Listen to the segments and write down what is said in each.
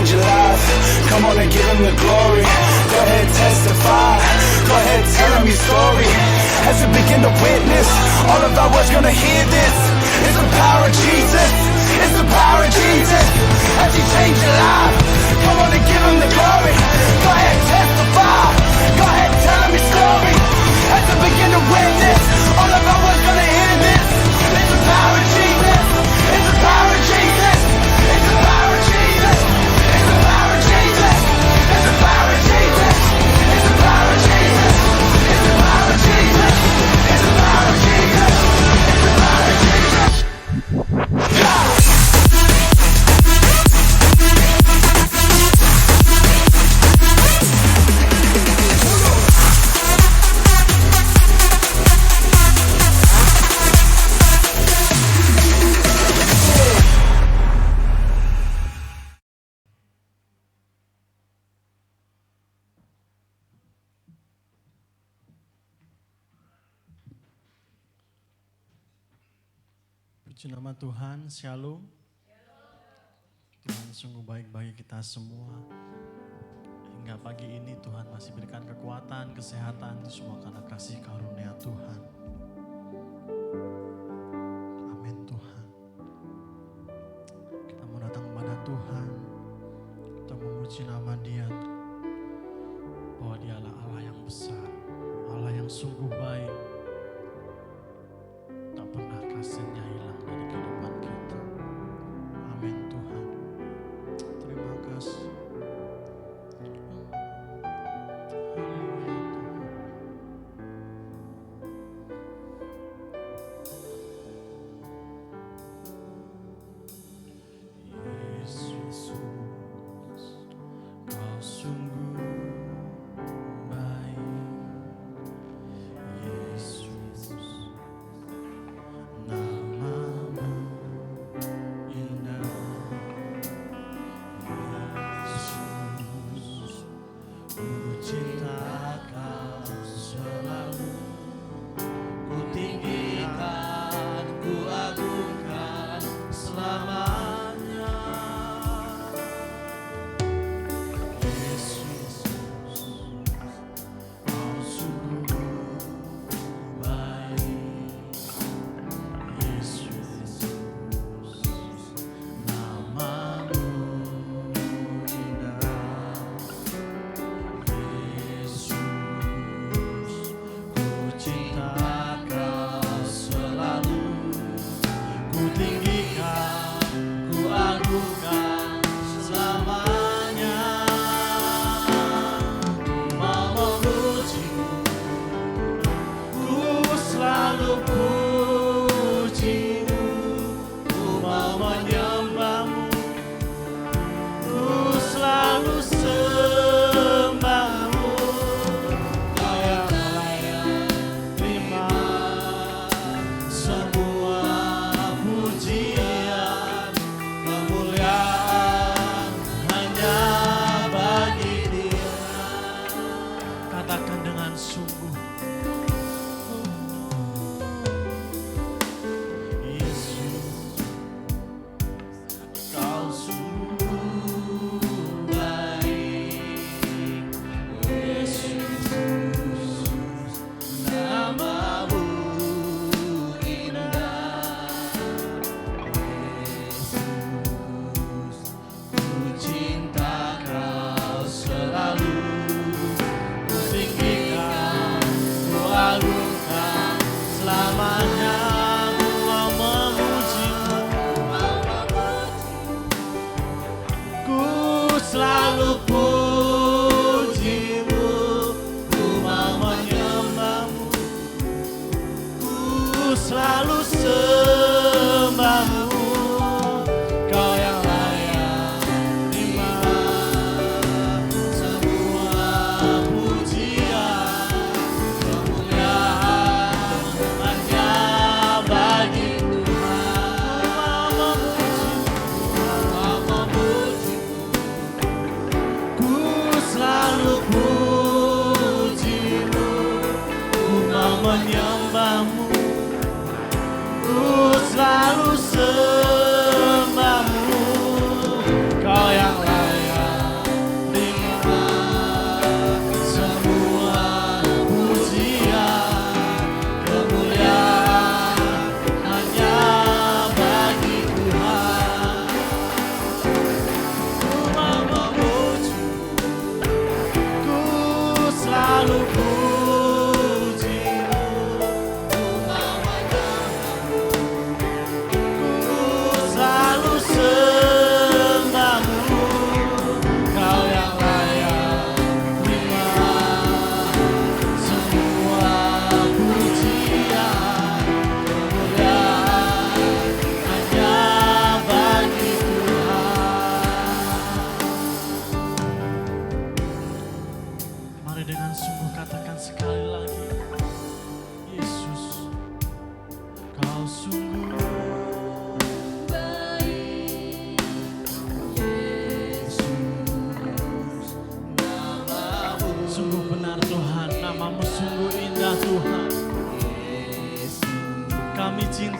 change your life. Come on and give him the glory. Go ahead, testify. Go ahead, tell him your story. As we begin to witness, all of our world's gonna hear this. It's the power of Jesus. It's the power of Jesus. As he changed your life, come on and give him the glory. Go ahead, testify. Go ahead, tell him your story. As we begin to witness, all of our world's gonna hear this. It's the power of Jesus. It's the power of Jesus. It's the power of Jesus. It's the power of Jesus. It's the power of Jesus. It's the power of Jesus. It's the power of Jesus. It's the power of Jesus. It's the power of Jesus. Puji nama Tuhan, Shalom. Tuhan sungguh baik bagi kita semua. Hingga pagi ini Tuhan masih berikan kekuatan, kesehatan, semua karena kasih karunia Tuhan. Amin Tuhan. Kita mau datang kepada Tuhan. Kita memuji nama Dia. Bahwa Dialah Allah yang besar, Allah yang sungguh baik. Tak pernah kasih-Nya hilang dari kehidupan kita. Amin Tuhan. Terima kasih. Haleluya Tuhan. Yesus, Kau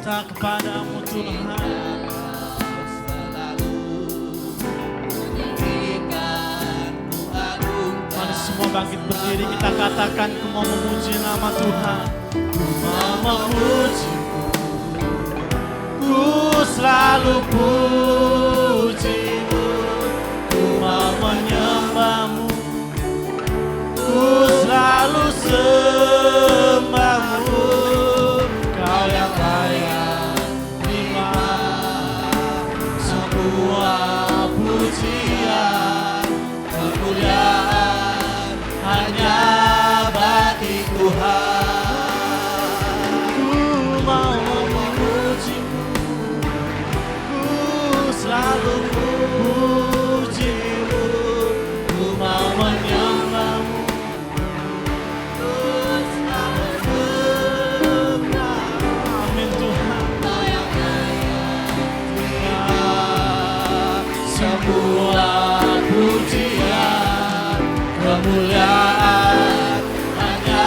cinta kepadamu Tuhan. Mari semua bangkit berdiri, kita katakan, ku mau memuji nama Tuhan. Ku mau memuji-Mu, ku selalu puji-Mu. Ku mau menyembah-Mu, ku selalu sembah-Mu. Kau yang layak terima semua pujian, kemuliaan hanya bagi Tuhan. Ku mau memuji-Mu, ku selalu puji-Mu. Ku mau menyembah-Mu, ku selalu sembah. Amin Tuhan. Semua pujian, kemuliaan hanya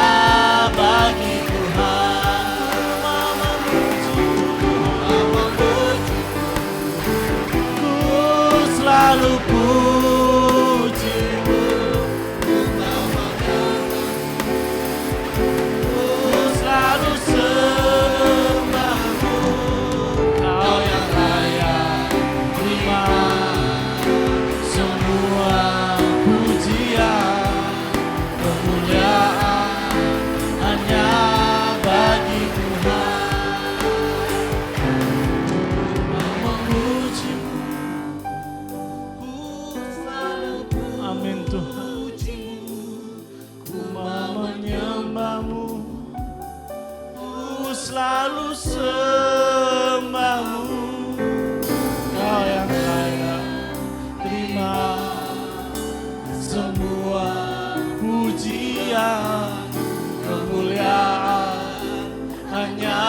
bagi Tuhan. Mau memuji-Mu, ku selalu puji-Mu. Ku selalu sembah-Mu. Kau yang layak terima semua pujian, kemuliaan hanya bagi Tuhan. Mau memuji-Mu, ku selalu puji-Mu. Amin Tuhan. Ku mau menyembah-Mu, ku selalu sembah-Mu. Kau yang layak terima semua pujian, kemuliaan hanya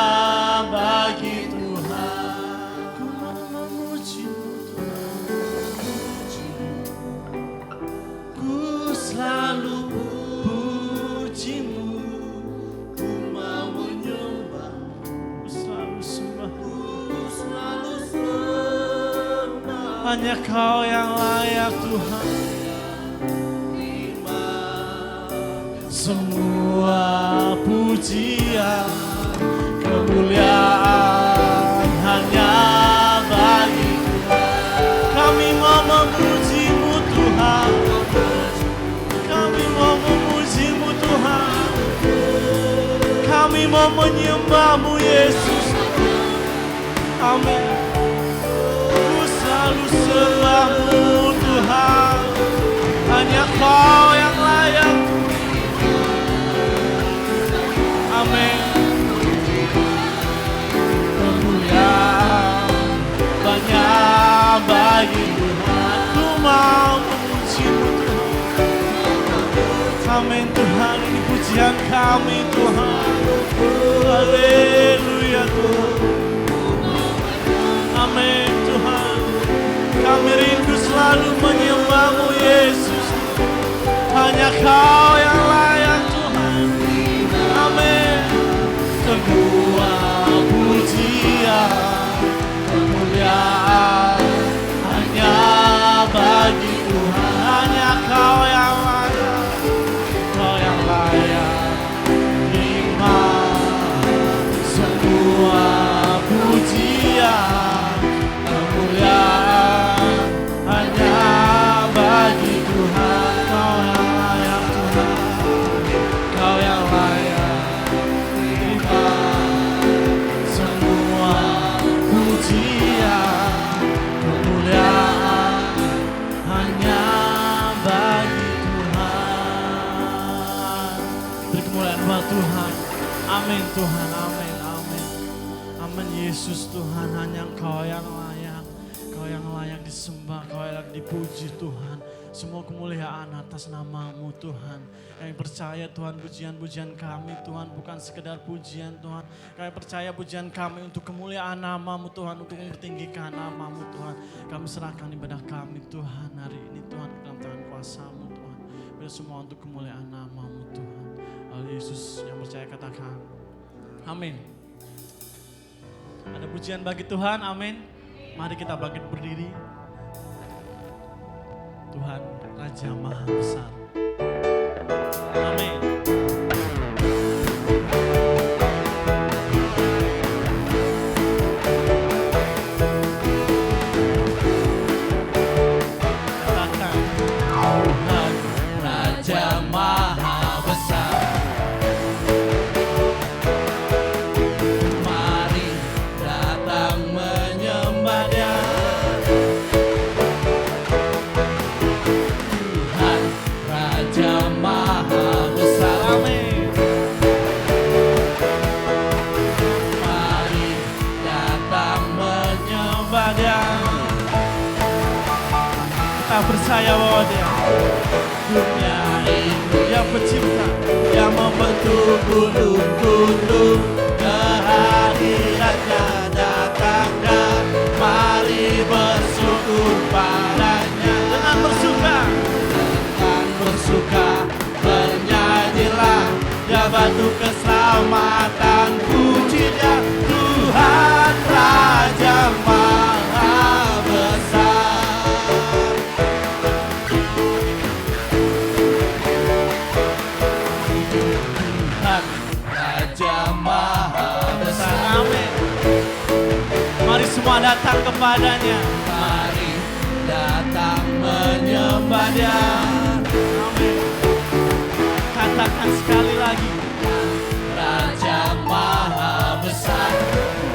bagi Tuhan. Ku mau memuji-Mu Tuhan, ku selalu puji-Mu. Ku mau menyembah, ku selalu sembah, ku selalu sembah. Hanya Kau yang layak Tuhan. Semua pujian, kemuliaan hanya bagi Tuhan. Kami mau memuji-Mu Tuhan. Kami mau memuji-Mu Tuhan. Kami mau menyembah-Mu Yesus. Amin. Ku selalu sembah-Mu Tuhan. Hanya Kau yang layak. Amin. Kemuliaan banyak bagi Tuhan. Ku mau memuji-Mu Tuhan. Amin Tuhan, ini pujian kami Tuhan. Haleluya Tuhan. Amin Tuhan. Kami rindu selalu menyembah-Mu Yesus. Hanya Kau yang layak Tuhan. Amin. Semua pujian, kemuliaan hanya bagi Tuhan. Hanya Kau yang layak, Kau yang layak terima semua pujian, kemuliaan hanya bagi Tuhan. Kau yang layak Tuhan, Kau yang layak terima semua pujian, kemuliaan hanya bagi Tuhan. Beri kemuliaan buat Tuhan. Amin Tuhan, amin, amin. Amin Yesus Tuhan, hanya Kau yang layak. Kau yang layak disembah, Kau yang layak dipuji Tuhan. Semua kemuliaan atas nama-Mu Tuhan. Kami percaya Tuhan, pujian-pujian kami Tuhan bukan sekedar pujian Tuhan. Kami percaya pujian kami untuk kemuliaan nama-Mu Tuhan, untuk mempertinggikan nama-Mu Tuhan. Kami serahkan ibadah kami Tuhan hari ini Tuhan dalam tangan kuasa-Mu Tuhan. Biar semua untuk kemuliaan nama-Mu Tuhan. Yesus yang percaya katakan amin. Ada pujian bagi Tuhan, amin. Mari kita bangkit berdiri. Tuhan Raja Maha Besar. Amin. Katakan, Tuhan Raja Maha Besar. Mari datang menyembah Dia. Tuhan Raja Maha Besar, amin. Mari datang menyembah Dia. Kita percaya bahwa Dia dunia ini, yang pencipta, yang membentuk gunung-gunung, kehadirannya datang dan mari bersyukur padanya. Dengan bersuka bernyanyilah, Dia batu keselamatan, puji Dia Tuhan Raja Maha Besar. Tuhan Raja Maha Besar, amin. Mari semua datang kepadanya. Mari datang menyembah Dia. Amin. Katakan sekali lagi. Raja Maha Besar.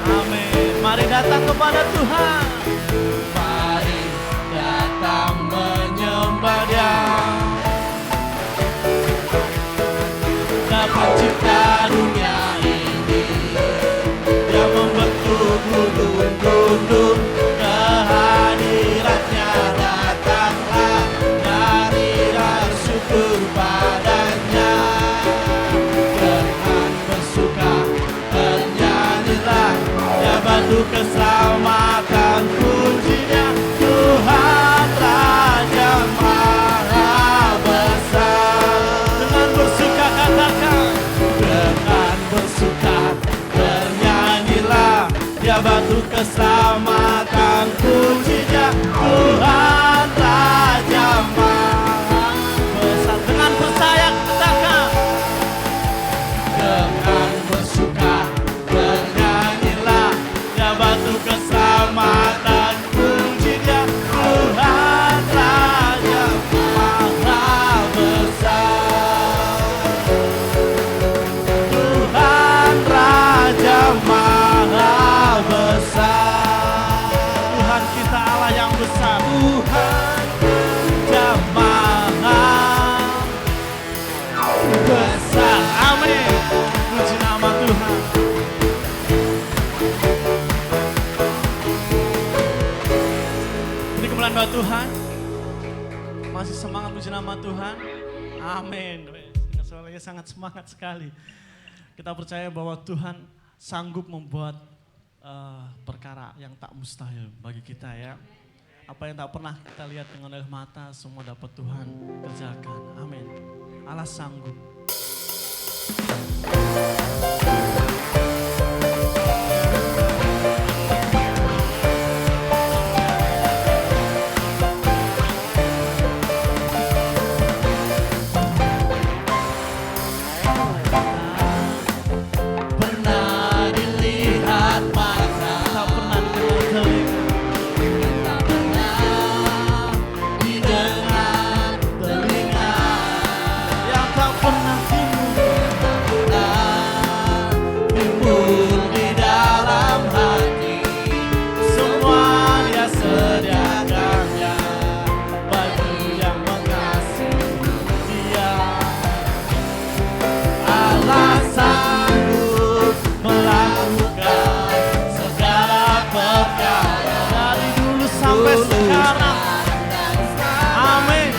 Amin. Mari datang kepada Tuhan. Mari datang menyembah Dia. Dia pencipta dunia ini, Dia membentuk gunung-gunung, kehadirannya datanglah, marilah syukur padanya. Dengan bersuka bernyanyilah, Dia batu keselamatan, puji Dia Tuhan Raja Maha Besar. Dengan bersuka katakan, dengan bersuka bernyanyilah, Dia batu keselamatan, puji Dia Tuhan Raja Maha Besar. Dengan percaya katakan, dengan bersuka bernyanyilah, Dia batu keselamatan, puji Dia Tuhan Raja Maha Besar. Tuhan Raja Maha Besar. Tuhan kita Allah yang besar. Tuhan Raja Maha Besar, amin. Puji nama Tuhan. Ini kemuliaan buat Tuhan. Masih semangat puji nama Tuhan. Amin. Suaranya sangat semangat sekali. Kita percaya bahwa Tuhan sanggup membuat perkara yang tak mustahil bagi kita ya. Apa yang tak pernah kita lihat dengan oleh mata, semua dapat Tuhan kerjakan. Amin. Allah sanggup. Pernah dilihat mata, tak pernah dengar telinga, tak pernah didengar telinga, yang tak pernah timbul di dalam hati. Semua Dia sediakannya bagi yang mengasihi Dia. Allah sanggup melakukan segala perkara dari dulu sampai sekarang. Amin.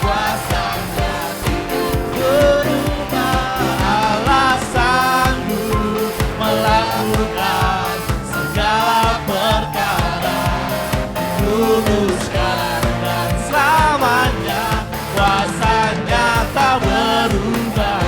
Kuasanya tidak berubah. Allah sanggup melakukan segala perkara dulu, sekarang dan selamanya. Kuasanya tak berubah.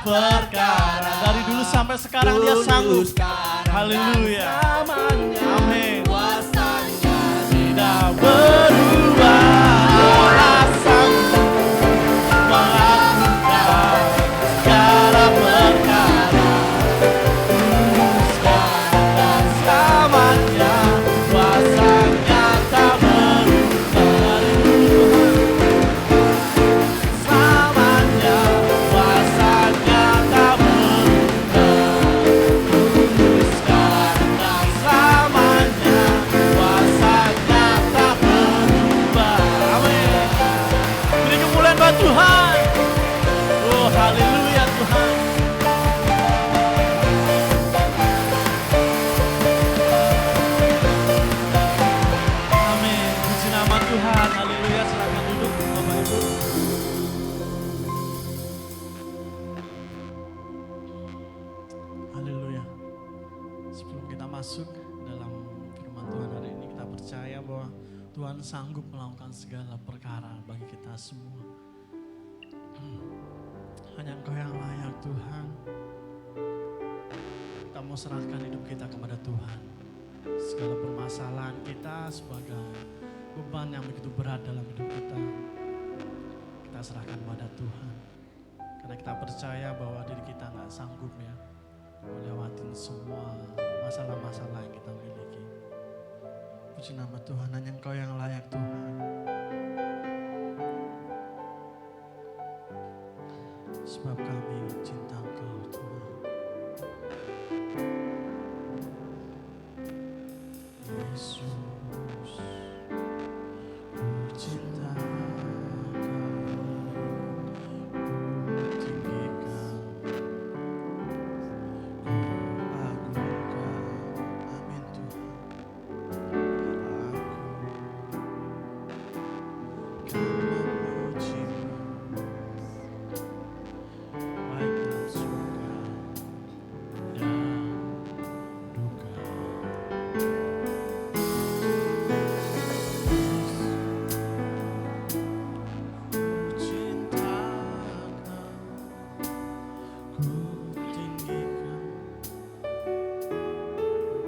perkara. Dari dulu sampai sekarang dia sanggup. Haleluya. Amin. Kuasanya Tidak berubah. Allah sanggup melakukan segala perkara. Sekarang dan selamanya kuasanya tak berubah. Dari dulu selamanya kuasanya tak berubah. Sekarang dan selamanya kuasanya tak berubah. Amin. Beri kemuliaan buat Tuhan. Oh haleluya Tuhan. Amin. Puji nama Tuhan. Haleluya. Silakan duduk Bapak Ibu. Haleluya. Sebelum kita masuk dalam firman Tuhan hari ini, kita percaya bahwa Tuhan sanggup melakukan segala perkara bagi kita semua. Hanya Engkau yang layak Tuhan. Kita mau serahkan hidup kita kepada Tuhan. Segala permasalahan kita sebagai beban yang begitu berat dalam hidup kita, kita serahkan kepada Tuhan. Karena kita percaya bahwa diri kita nggak sanggup ya melewatin semua masalah-masalah yang kita miliki. Puji nama Tuhan, hanya Engkau yang layak Tuhan. Sebab kami cinta Engkau Tuhan. Yesus, ku cinta Kau, ku tinggikan, ku agungkan. Amin Tuhan. Aku kan memuji-Mu, baik dalam suka dan duka. Ku cinta Kau, ku tinggikan,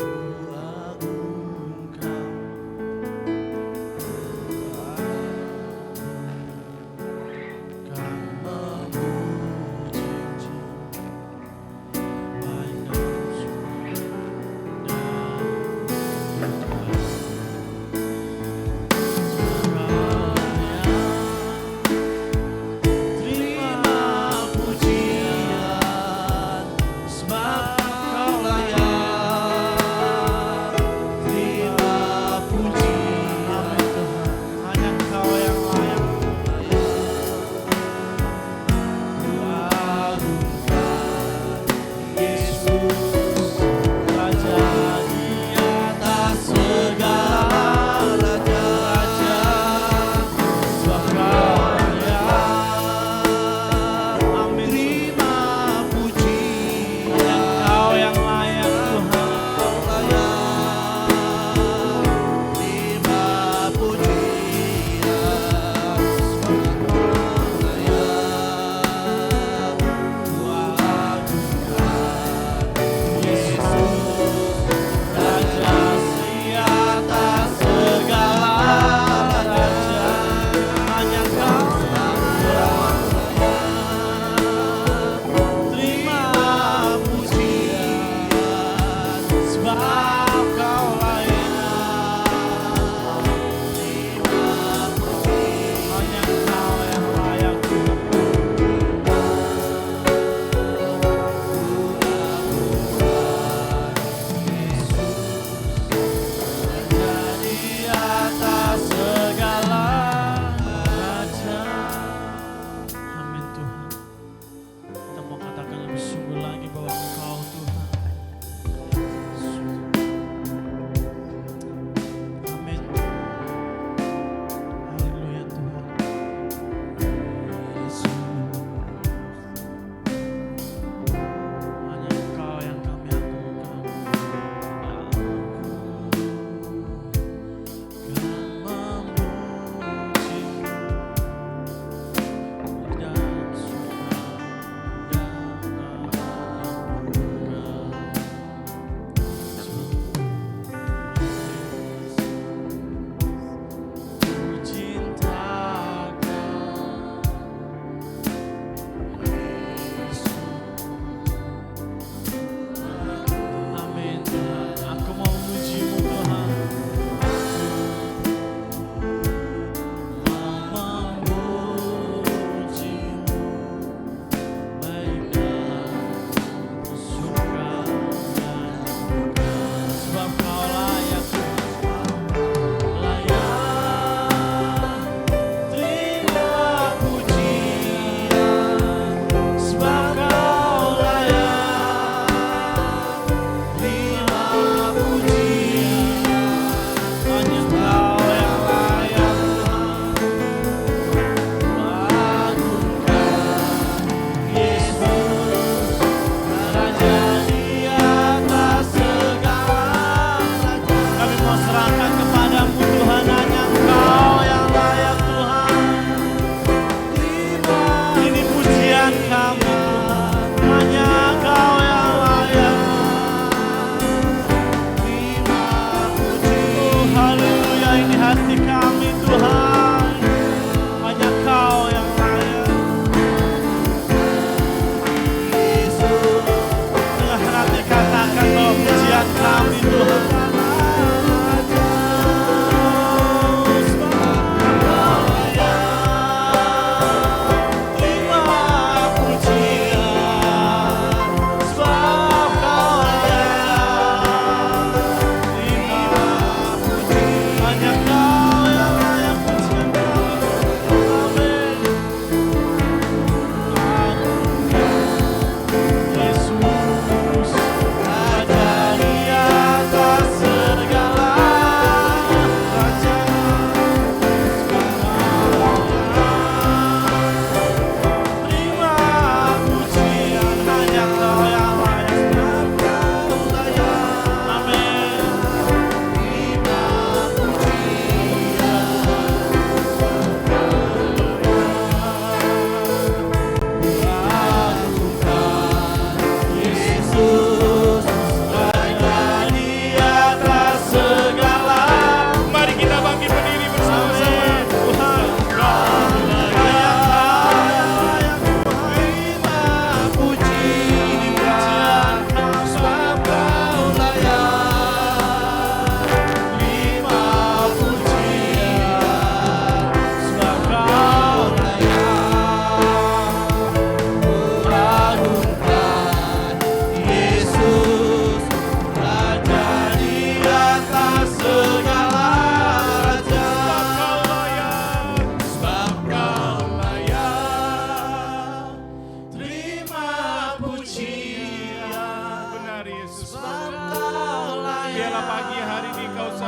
ku agungkan. Kan memuji-Mu, baik dalam suka dan duka. Terima pujian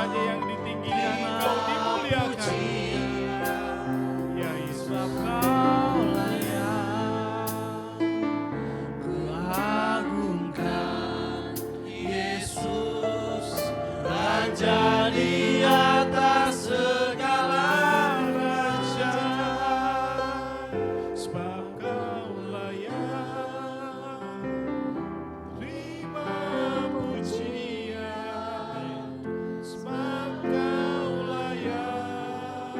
saja yang ditinggikan, Engkau dimuliakan. Ya Yesus. Kau layak, ku agungkan Yesus, Raja di atas segala raja. Sebab Kau layak, terima pujian. Sebab Kau layak,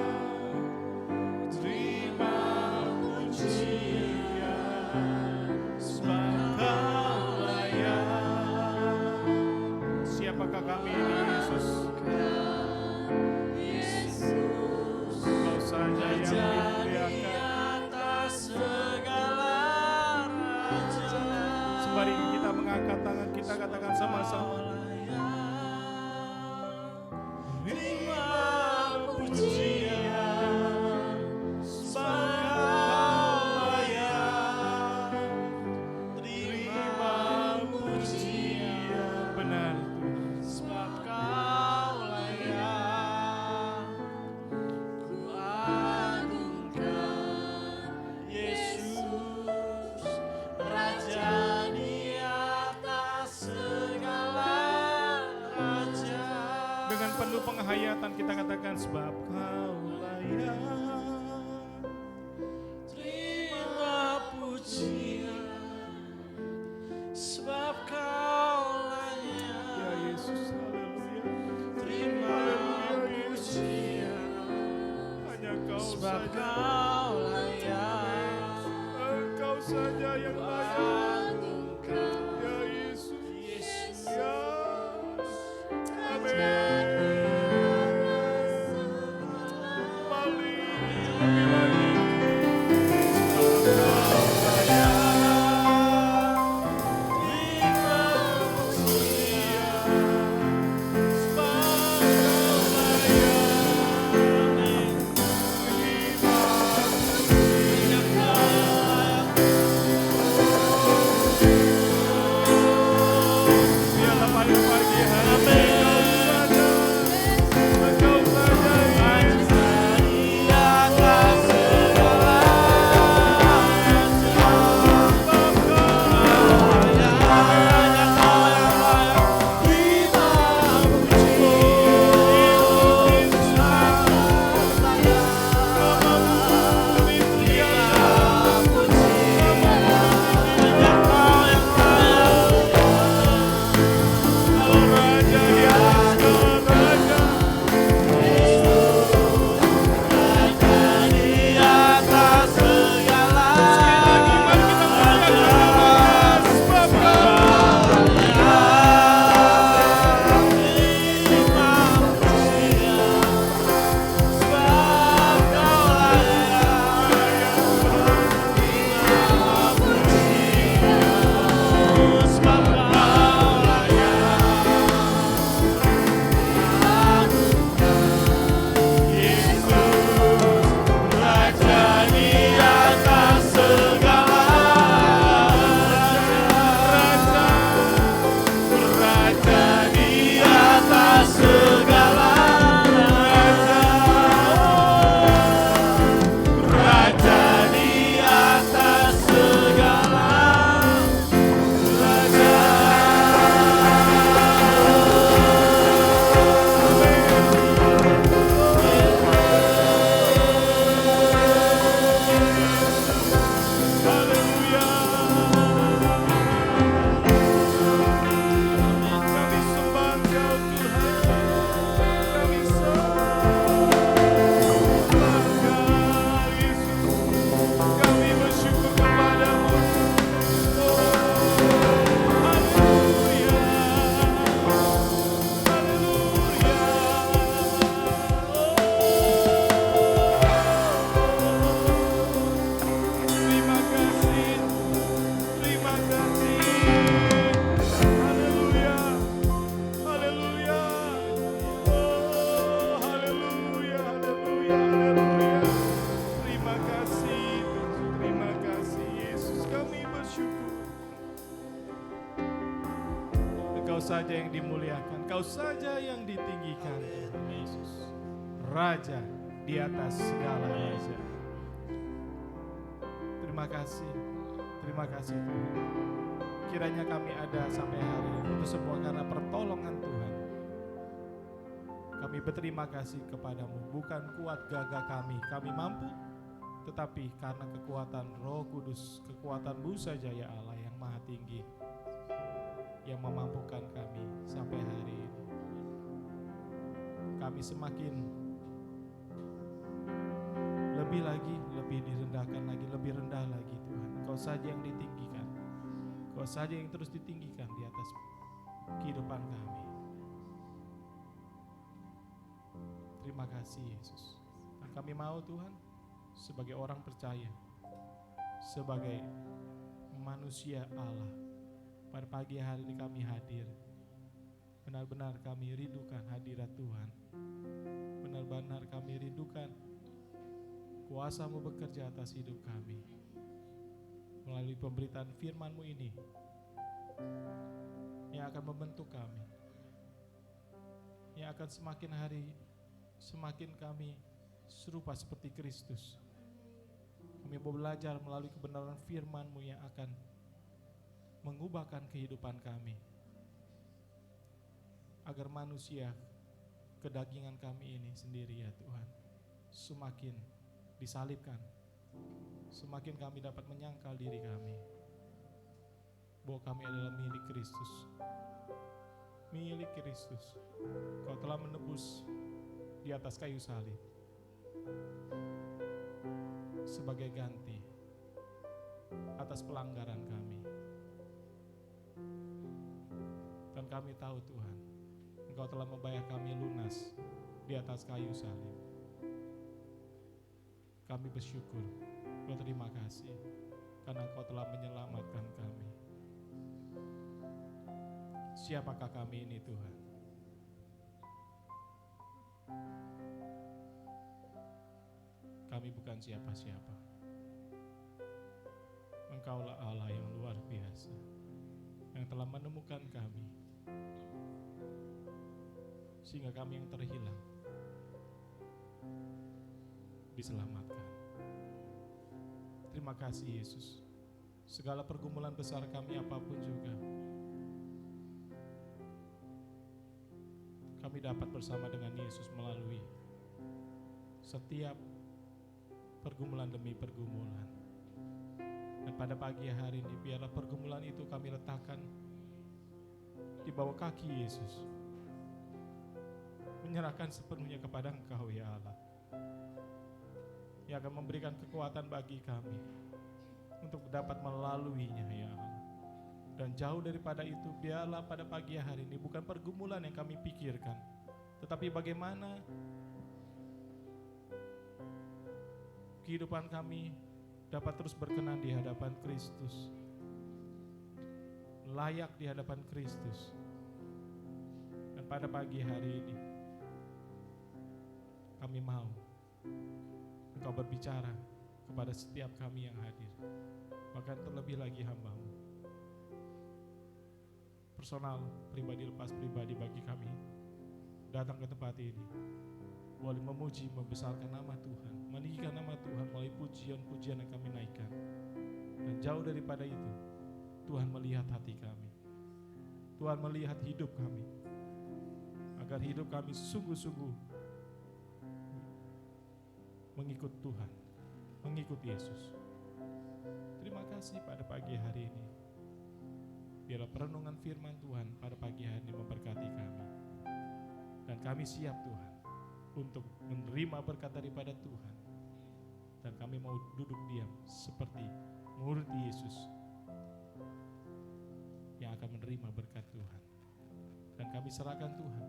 terima pujian. Sebab Kau layak. Siapakah kami ini, Yesus? Kau saja yang dimuliakan. Sembari kita mengangkat tangan, kita katakan sama-sama. Terima pujian, sebab Kau layak. Terima pujian. Benar Tuhan. Sebab Kau layak, ku agungkan Yesus, Raja di atas segala raja. Dengan penuh penghayatan kita katakan sebab Kau layak. Terima pujian, sebab Kau layak. Ya Yesus, haleluya. Terima pujian, Hanya Kau sebab saja. Kau layak. Engkau saja yang layak. Ya Yesus. Ya. Amin. Kembali lagi. Biarlah pada pagi hari ini Engkau saja, Raja di atas segala raja. Kau saja yang dimuliakan, Kau saja yang ditinggikan, Tuhan Yesus. Raja di atas segala raja. Terima kasih Tuhan. Kiranya kami ada sampai hari ini, itu semua karena pertolongan Tuhan. Kami berterima kasih kepadamu, bukan kuat gagah kami mampu, tetapi karena kekuatan Roh Kudus, kekuatan-Mu saja ya Allah yang maha tinggi, yang memampukan kami sampai hari ini. Kami semakin lebih lagi, lebih direndahkan lagi, lebih rendah lagi Tuhan. Kau saja yang ditinggikan, Kau saja yang terus ditinggikan di atas kehidupan kami. Terima kasih Yesus. Dan kami mau Tuhan, sebagai orang percaya, sebagai manusia Allah, pada pagi hari ini kami hadir. Benar-benar kami rindukan hadirat Tuhan. Benar-benar kami rindukan kuasa-Mu bekerja atas hidup kami. Melalui pemberitaan firman-Mu ini yang akan membentuk kami, yang akan semakin hari semakin kami serupa seperti Kristus. Kami mau belajar melalui kebenaran firman-Mu yang akan mengubahkan kehidupan kami, agar manusia kedagingan kami ini sendiri ya Tuhan semakin disalibkan, semakin kami dapat menyangkal diri kami bahwa kami adalah milik Kristus. Milik Kristus. Kau telah menebus di atas kayu salib sebagai ganti atas pelanggaran kami. Dan kami tahu Tuhan, Engkau telah membayar kami lunas di atas kayu salib. Kami bersyukur, berterima kasih karena Engkau telah menyelamatkan kami. Siapakah kami ini Tuhan? Kami bukan siapa-siapa. Engkaulah Allah yang luar biasa, yang telah menemukan kami, sehingga kami yang terhilang diselamatkan. Terima kasih Yesus. Segala pergumulan besar kami apapun juga, kami dapat bersama dengan Yesus melalui setiap pergumulan demi pergumulan. Dan pada pagi hari ini biarlah pergumulan itu kami letakkan di bawah kaki Yesus, menyerahkan sepenuhnya kepada Engkau ya Allah, yang akan memberikan kekuatan bagi kami untuk dapat melaluinya ya Allah. Dan jauh daripada itu, biarlah pada pagi hari ini bukan pergumulan yang kami pikirkan, tetapi bagaimana kehidupan kami dapat terus berkenan di hadapan Kristus, layak di hadapan Kristus. Dan pada pagi hari ini kami mau Engkau berbicara kepada setiap kami yang hadir, bahkan terlebih lagi hamba-Mu. Personal, pribadi lepas pribadi bagi kami datang ke tempat ini, boleh memuji, membesarkan nama Tuhan, meninggikan nama Tuhan melalui pujian-pujian yang kami naikkan. Dan jauh daripada itu, Tuhan melihat hati kami, Tuhan melihat hidup kami, agar hidup kami sungguh-sungguh mengikut Tuhan, mengikut Yesus. Terima kasih pada pagi hari ini. Biarlah perenungan firman Tuhan pada pagi hari ini memberkati kami. Dan kami siap Tuhan untuk menerima berkat daripada Tuhan. Dan kami mau duduk diam seperti murid Yesus yang akan menerima berkat Tuhan. Dan kami serahkan Tuhan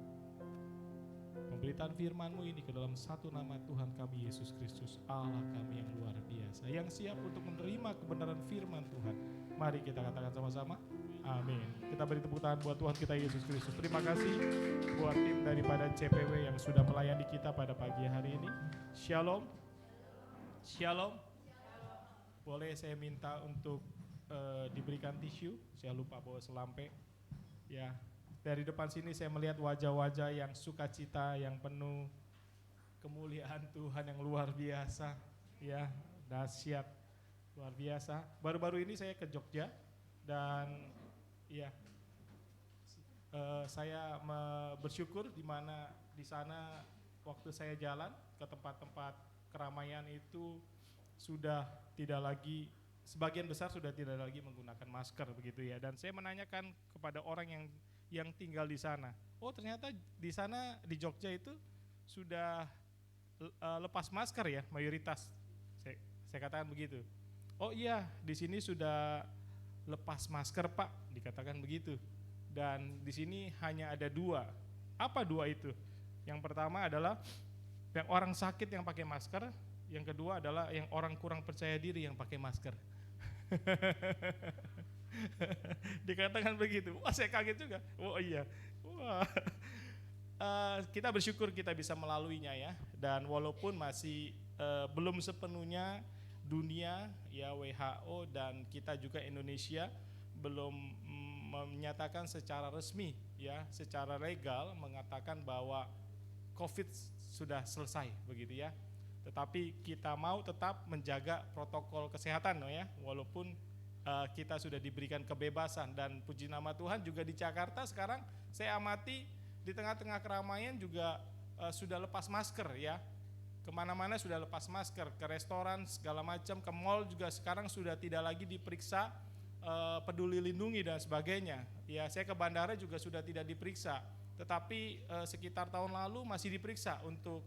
pemberitaan firman-Mu ini ke dalam satu nama Tuhan kami Yesus Kristus, Allah kami yang luar biasa, yang siap untuk menerima kebenaran firman Tuhan. Mari kita katakan sama-sama, amin. Kita beri tepuk tangan buat Tuhan kita Yesus Kristus. Terima kasih buat tim daripada CPW yang sudah melayani kita pada pagi hari ini. Shalom. Shalom. Boleh saya minta untuk diberikan tisu? Saya lupa bawa selampe. Ya, Dari depan sini saya melihat wajah-wajah yang sukacita, yang penuh kemuliaan Tuhan yang luar biasa, ya, dahsyat, luar biasa. Baru-baru ini saya ke Jogja dan ya, saya bersyukur di mana di sana waktu saya jalan ke tempat-tempat keramaian itu sudah tidak lagi, sebagian besar sudah tidak lagi menggunakan masker begitu ya. Dan saya menanyakan kepada orang yang tinggal di sana, oh ternyata di sana di Jogja itu sudah lepas masker ya mayoritas. Saya katakan begitu. Oh iya, di sini sudah lepas masker Pak, dikatakan begitu. Dan di sini hanya ada 2. Apa 2 itu? Yang pertama adalah yang orang sakit yang pakai masker, yang kedua adalah yang orang kurang percaya diri yang pakai masker. Dikatakan begitu. Wah, saya kaget juga. Oh iya. Wah. Kita bersyukur kita bisa melaluinya ya. Dan walaupun masih belum sepenuhnya dunia ya, WHO dan kita juga Indonesia belum menyatakan secara resmi ya, secara legal mengatakan bahwa COVID sudah selesai begitu ya. Tetapi kita mau tetap menjaga protokol kesehatan ya, walaupun kita sudah diberikan kebebasan. Dan puji nama Tuhan juga di Jakarta sekarang saya amati di tengah-tengah keramaian juga sudah lepas masker ya. Kemana-mana sudah lepas masker, ke restoran segala macam, ke mall juga sekarang sudah tidak lagi diperiksa peduli lindungi dan sebagainya. Ya, saya ke bandara juga sudah tidak diperiksa, tetapi sekitar tahun lalu masih diperiksa untuk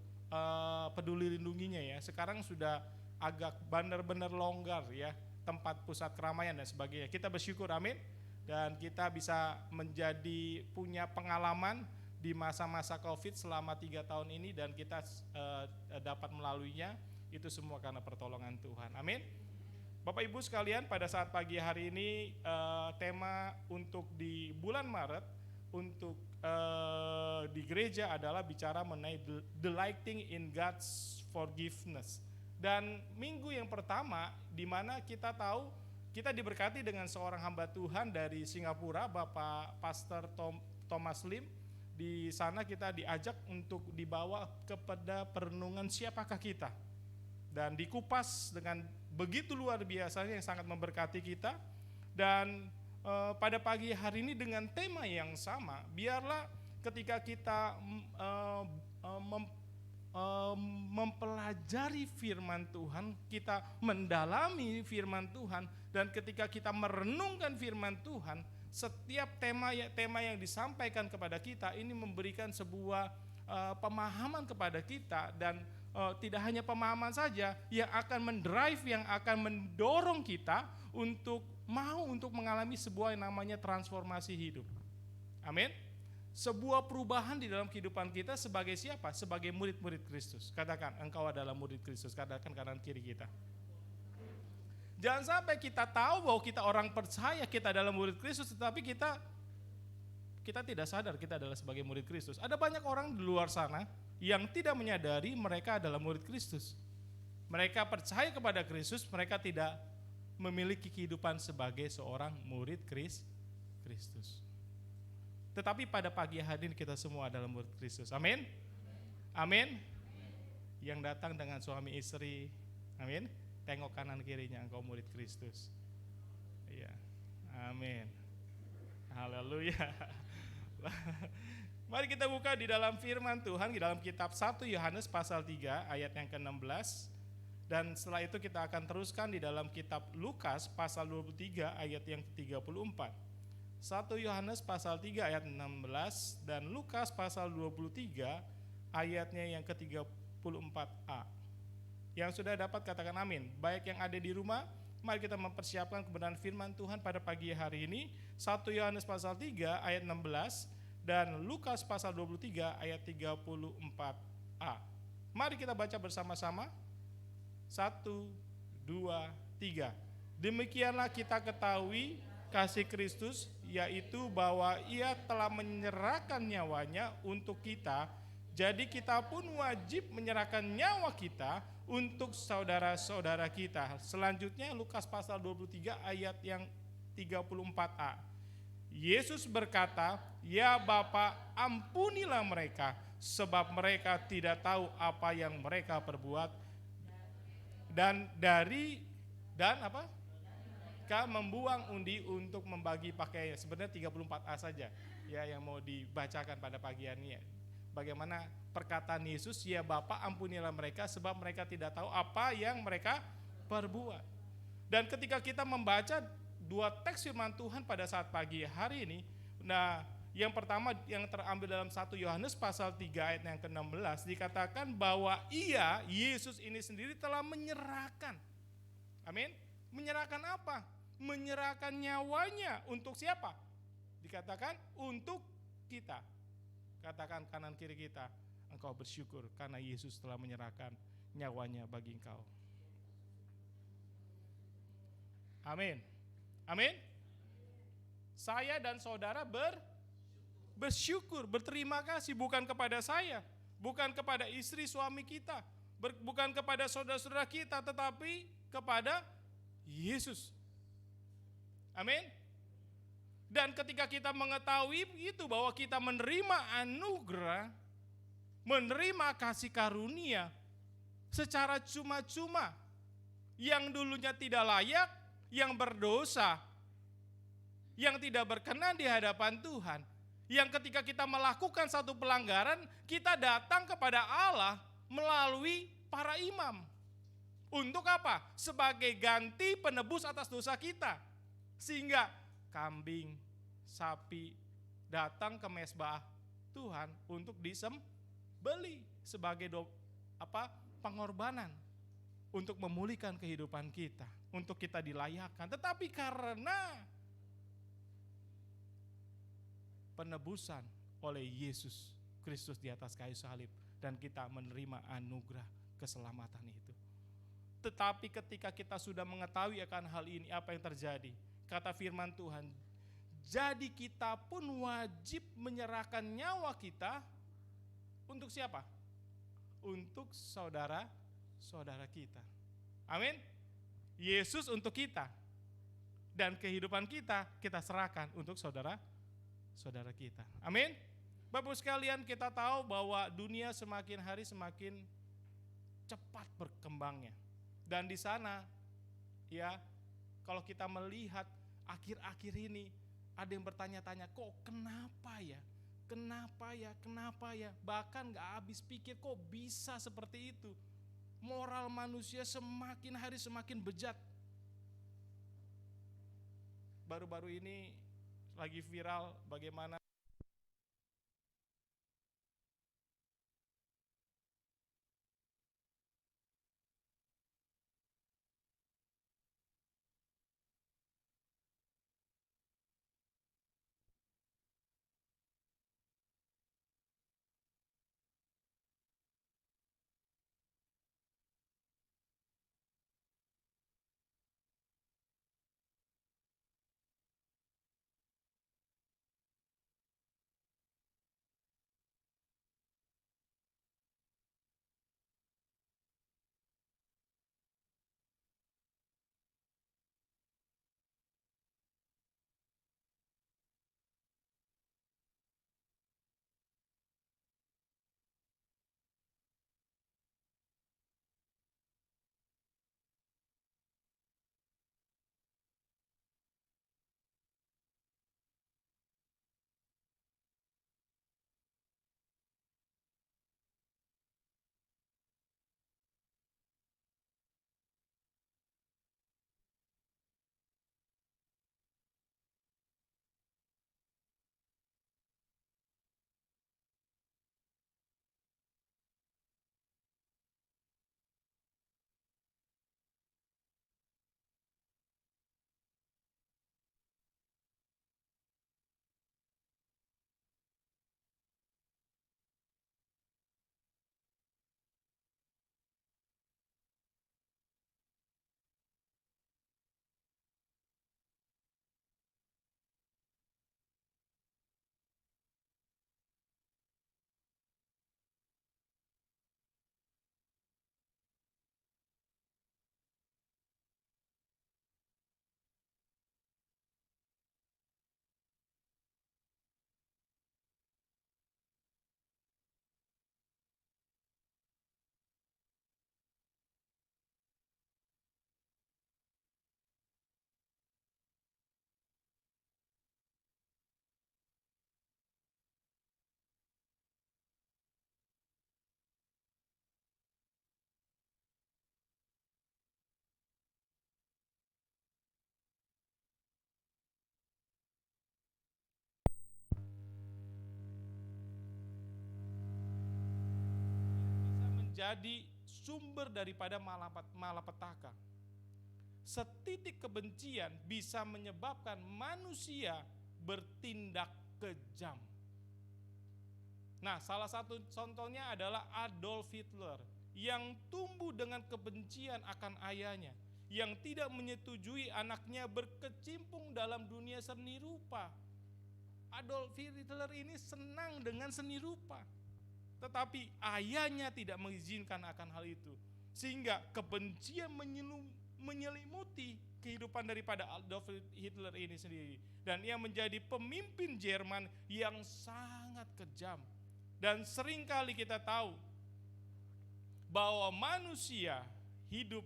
peduli lindunginya ya. Sekarang sudah agak benar-benar longgar ya, tempat pusat keramaian dan sebagainya. Kita bersyukur, amin. Dan kita bisa menjadi punya pengalaman di masa-masa COVID selama 3 tahun ini, dan kita dapat melaluinya. Itu semua karena pertolongan Tuhan, amin. Bapak Ibu sekalian, pada saat pagi hari ini tema untuk di bulan Maret untuk di gereja adalah bicara mengenai delighting in God's forgiveness. Dan minggu yang pertama di mana kita tahu kita diberkati dengan seorang hamba Tuhan dari Singapura, Bapak Pastor Thomas Lim. Di sana kita diajak untuk dibawa kepada perenungan siapakah kita. Dan dikupas dengan begitu luar biasanya yang sangat memberkati kita. Dan pada pagi hari ini dengan tema yang sama, biarlah ketika kita mempelajari firman Tuhan, kita mendalami firman Tuhan, dan ketika kita merenungkan firman Tuhan, setiap tema yang disampaikan kepada kita ini memberikan sebuah pemahaman kepada kita. Dan tidak hanya pemahaman saja yang akan mendrive, yang akan mendorong kita untuk mengalami sebuah yang namanya transformasi hidup. Amin. Sebuah perubahan di dalam kehidupan kita sebagai siapa? Sebagai murid-murid Kristus. Katakan, engkau adalah murid Kristus. Katakan kanan kiri kita. Jangan sampai kita tahu bahwa kita orang percaya, kita adalah murid Kristus, tetapi kita tidak sadar kita adalah sebagai murid Kristus. Ada banyak orang di luar sana yang tidak menyadari mereka adalah murid Kristus. Mereka percaya kepada Kristus, mereka tidak memiliki kehidupan sebagai seorang murid Kristus. Tetapi pada pagi hari ini kita semua adalah murid Kristus. Amin. Amin. Yang datang dengan suami istri. Amin. Tengok kanan kirinya, engkau murid Kristus. Iya. Amin. Haleluya. Mari kita buka di dalam firman Tuhan di dalam kitab 1 Yohanes pasal 3 ayat yang ke-16. Dan setelah itu kita akan teruskan di dalam kitab Lukas pasal 23 ayat yang ke-34. 1 Yohanes pasal 3 ayat 16 dan Lukas pasal 23 ayatnya yang ke-34a. Yang sudah dapat katakan amin. Baik yang ada di rumah, mari kita mempersiapkan kebenaran firman Tuhan pada pagi hari ini. 1 Yohanes pasal 3 ayat 16 dan Lukas pasal 23 ayat 34a. Mari kita baca bersama-sama. 1, 2, 3. Demikianlah kita ketahui kasih Kristus, yaitu bahwa Ia telah menyerahkan nyawanya untuk kita. Jadi kita pun wajib menyerahkan nyawa kita untuk saudara-saudara kita. Selanjutnya Lukas pasal 23 ayat yang 34a. Yesus berkata, "Ya Bapa, ampunilah mereka, sebab mereka tidak tahu apa yang mereka perbuat." Dan apa? Mereka membuang undi untuk membagi pakaian. Sebenarnya 34a saja ya yang mau dibacakan pada pagi ini. Bagaimana perkataan Yesus, "Ya Bapa, ampunilah mereka sebab mereka tidak tahu apa yang mereka perbuat." Dan ketika kita membaca dua teks firman Tuhan pada saat pagi hari ini, nah yang pertama yang terambil dalam 1 Yohanes pasal 3 ayat yang ke-16 dikatakan bahwa Yesus ini sendiri telah menyerahkan. Amin. Menyerahkan apa? Menyerahkan nyawanya untuk siapa? Dikatakan untuk kita. Katakan kanan kiri kita, engkau bersyukur karena Yesus telah menyerahkan nyawanya bagi engkau. Amin. Amin. Saya dan saudara bersyukur, berterima kasih bukan kepada saya, bukan kepada istri suami kita, bukan kepada saudara-saudara kita, tetapi kepada Yesus. Amin. Dan ketika kita mengetahui itu bahwa kita menerima anugerah, menerima kasih karunia secara cuma-cuma, yang dulunya tidak layak, yang berdosa, yang tidak berkenan di hadapan Tuhan, yang ketika kita melakukan satu pelanggaran, kita datang kepada Allah melalui para imam. Untuk apa? Sebagai ganti penebus atas dosa kita. Sehingga kambing, sapi datang ke mezbah Tuhan untuk disembelih sebagai pengorbanan untuk memulihkan kehidupan kita, untuk kita dilayakkan. Tetapi karena penebusan oleh Yesus Kristus di atas kayu salib dan kita menerima anugerah keselamatan itu. Tetapi ketika kita sudah mengetahui akan hal ini, apa yang terjadi? Kata firman Tuhan, jadi kita pun wajib menyerahkan nyawa kita untuk siapa? Untuk saudara-saudara kita. Amin. Yesus untuk kita. Dan kehidupan kita serahkan untuk saudara kita. Amin. Bapak sekalian, kita tahu bahwa dunia semakin hari semakin cepat berkembangnya. Dan di sana ya, kalau kita melihat akhir-akhir ini ada yang bertanya-tanya, kok kenapa ya? Kenapa ya? Bahkan gak habis pikir kok bisa seperti itu. Moral manusia semakin hari semakin bejat. Baru-baru ini lagi viral bagaimana menjadi sumber daripada malapetaka. Setitik kebencian bisa menyebabkan manusia bertindak kejam. Nah, salah satu contohnya adalah Adolf Hitler yang tumbuh dengan kebencian akan ayahnya, yang tidak menyetujui anaknya berkecimpung dalam dunia seni rupa. Adolf Hitler ini senang dengan seni rupa, tetapi ayahnya tidak mengizinkan akan hal itu, sehingga kebencian menyelimuti kehidupan daripada Adolf Hitler ini sendiri, dan ia menjadi pemimpin Jerman yang sangat kejam. Dan seringkali kita tahu bahwa manusia hidup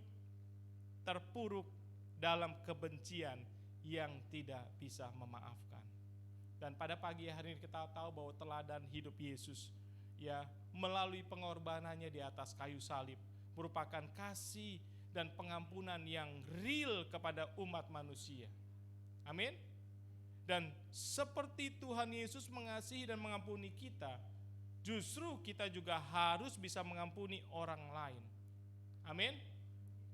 terpuruk dalam kebencian yang tidak bisa memaafkan. Dan pada pagi hari ini kita tahu bahwa teladan hidup Yesus, ya, melalui pengorbanannya di atas kayu salib merupakan kasih dan pengampunan yang real kepada umat manusia. Amin. Dan seperti Tuhan Yesus mengasihi dan mengampuni kita, justru kita juga harus bisa mengampuni orang lain. Amin.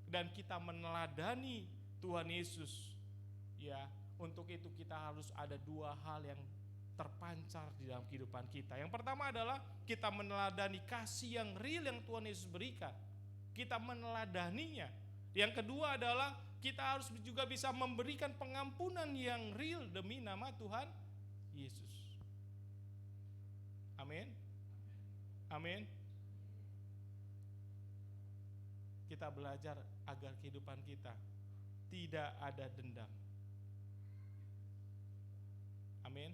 Dan kita meneladani Tuhan Yesus. Ya, untuk itu kita harus ada dua hal yang terpancar di dalam kehidupan kita. Yang pertama adalah kita meneladani kasih yang real yang Tuhan Yesus berikan. Kita meneladaninya. Yang kedua adalah kita harus juga bisa memberikan pengampunan yang real demi nama Tuhan Yesus. Amin. Amin. Kita belajar agar kehidupan kita tidak ada dendam. Amin.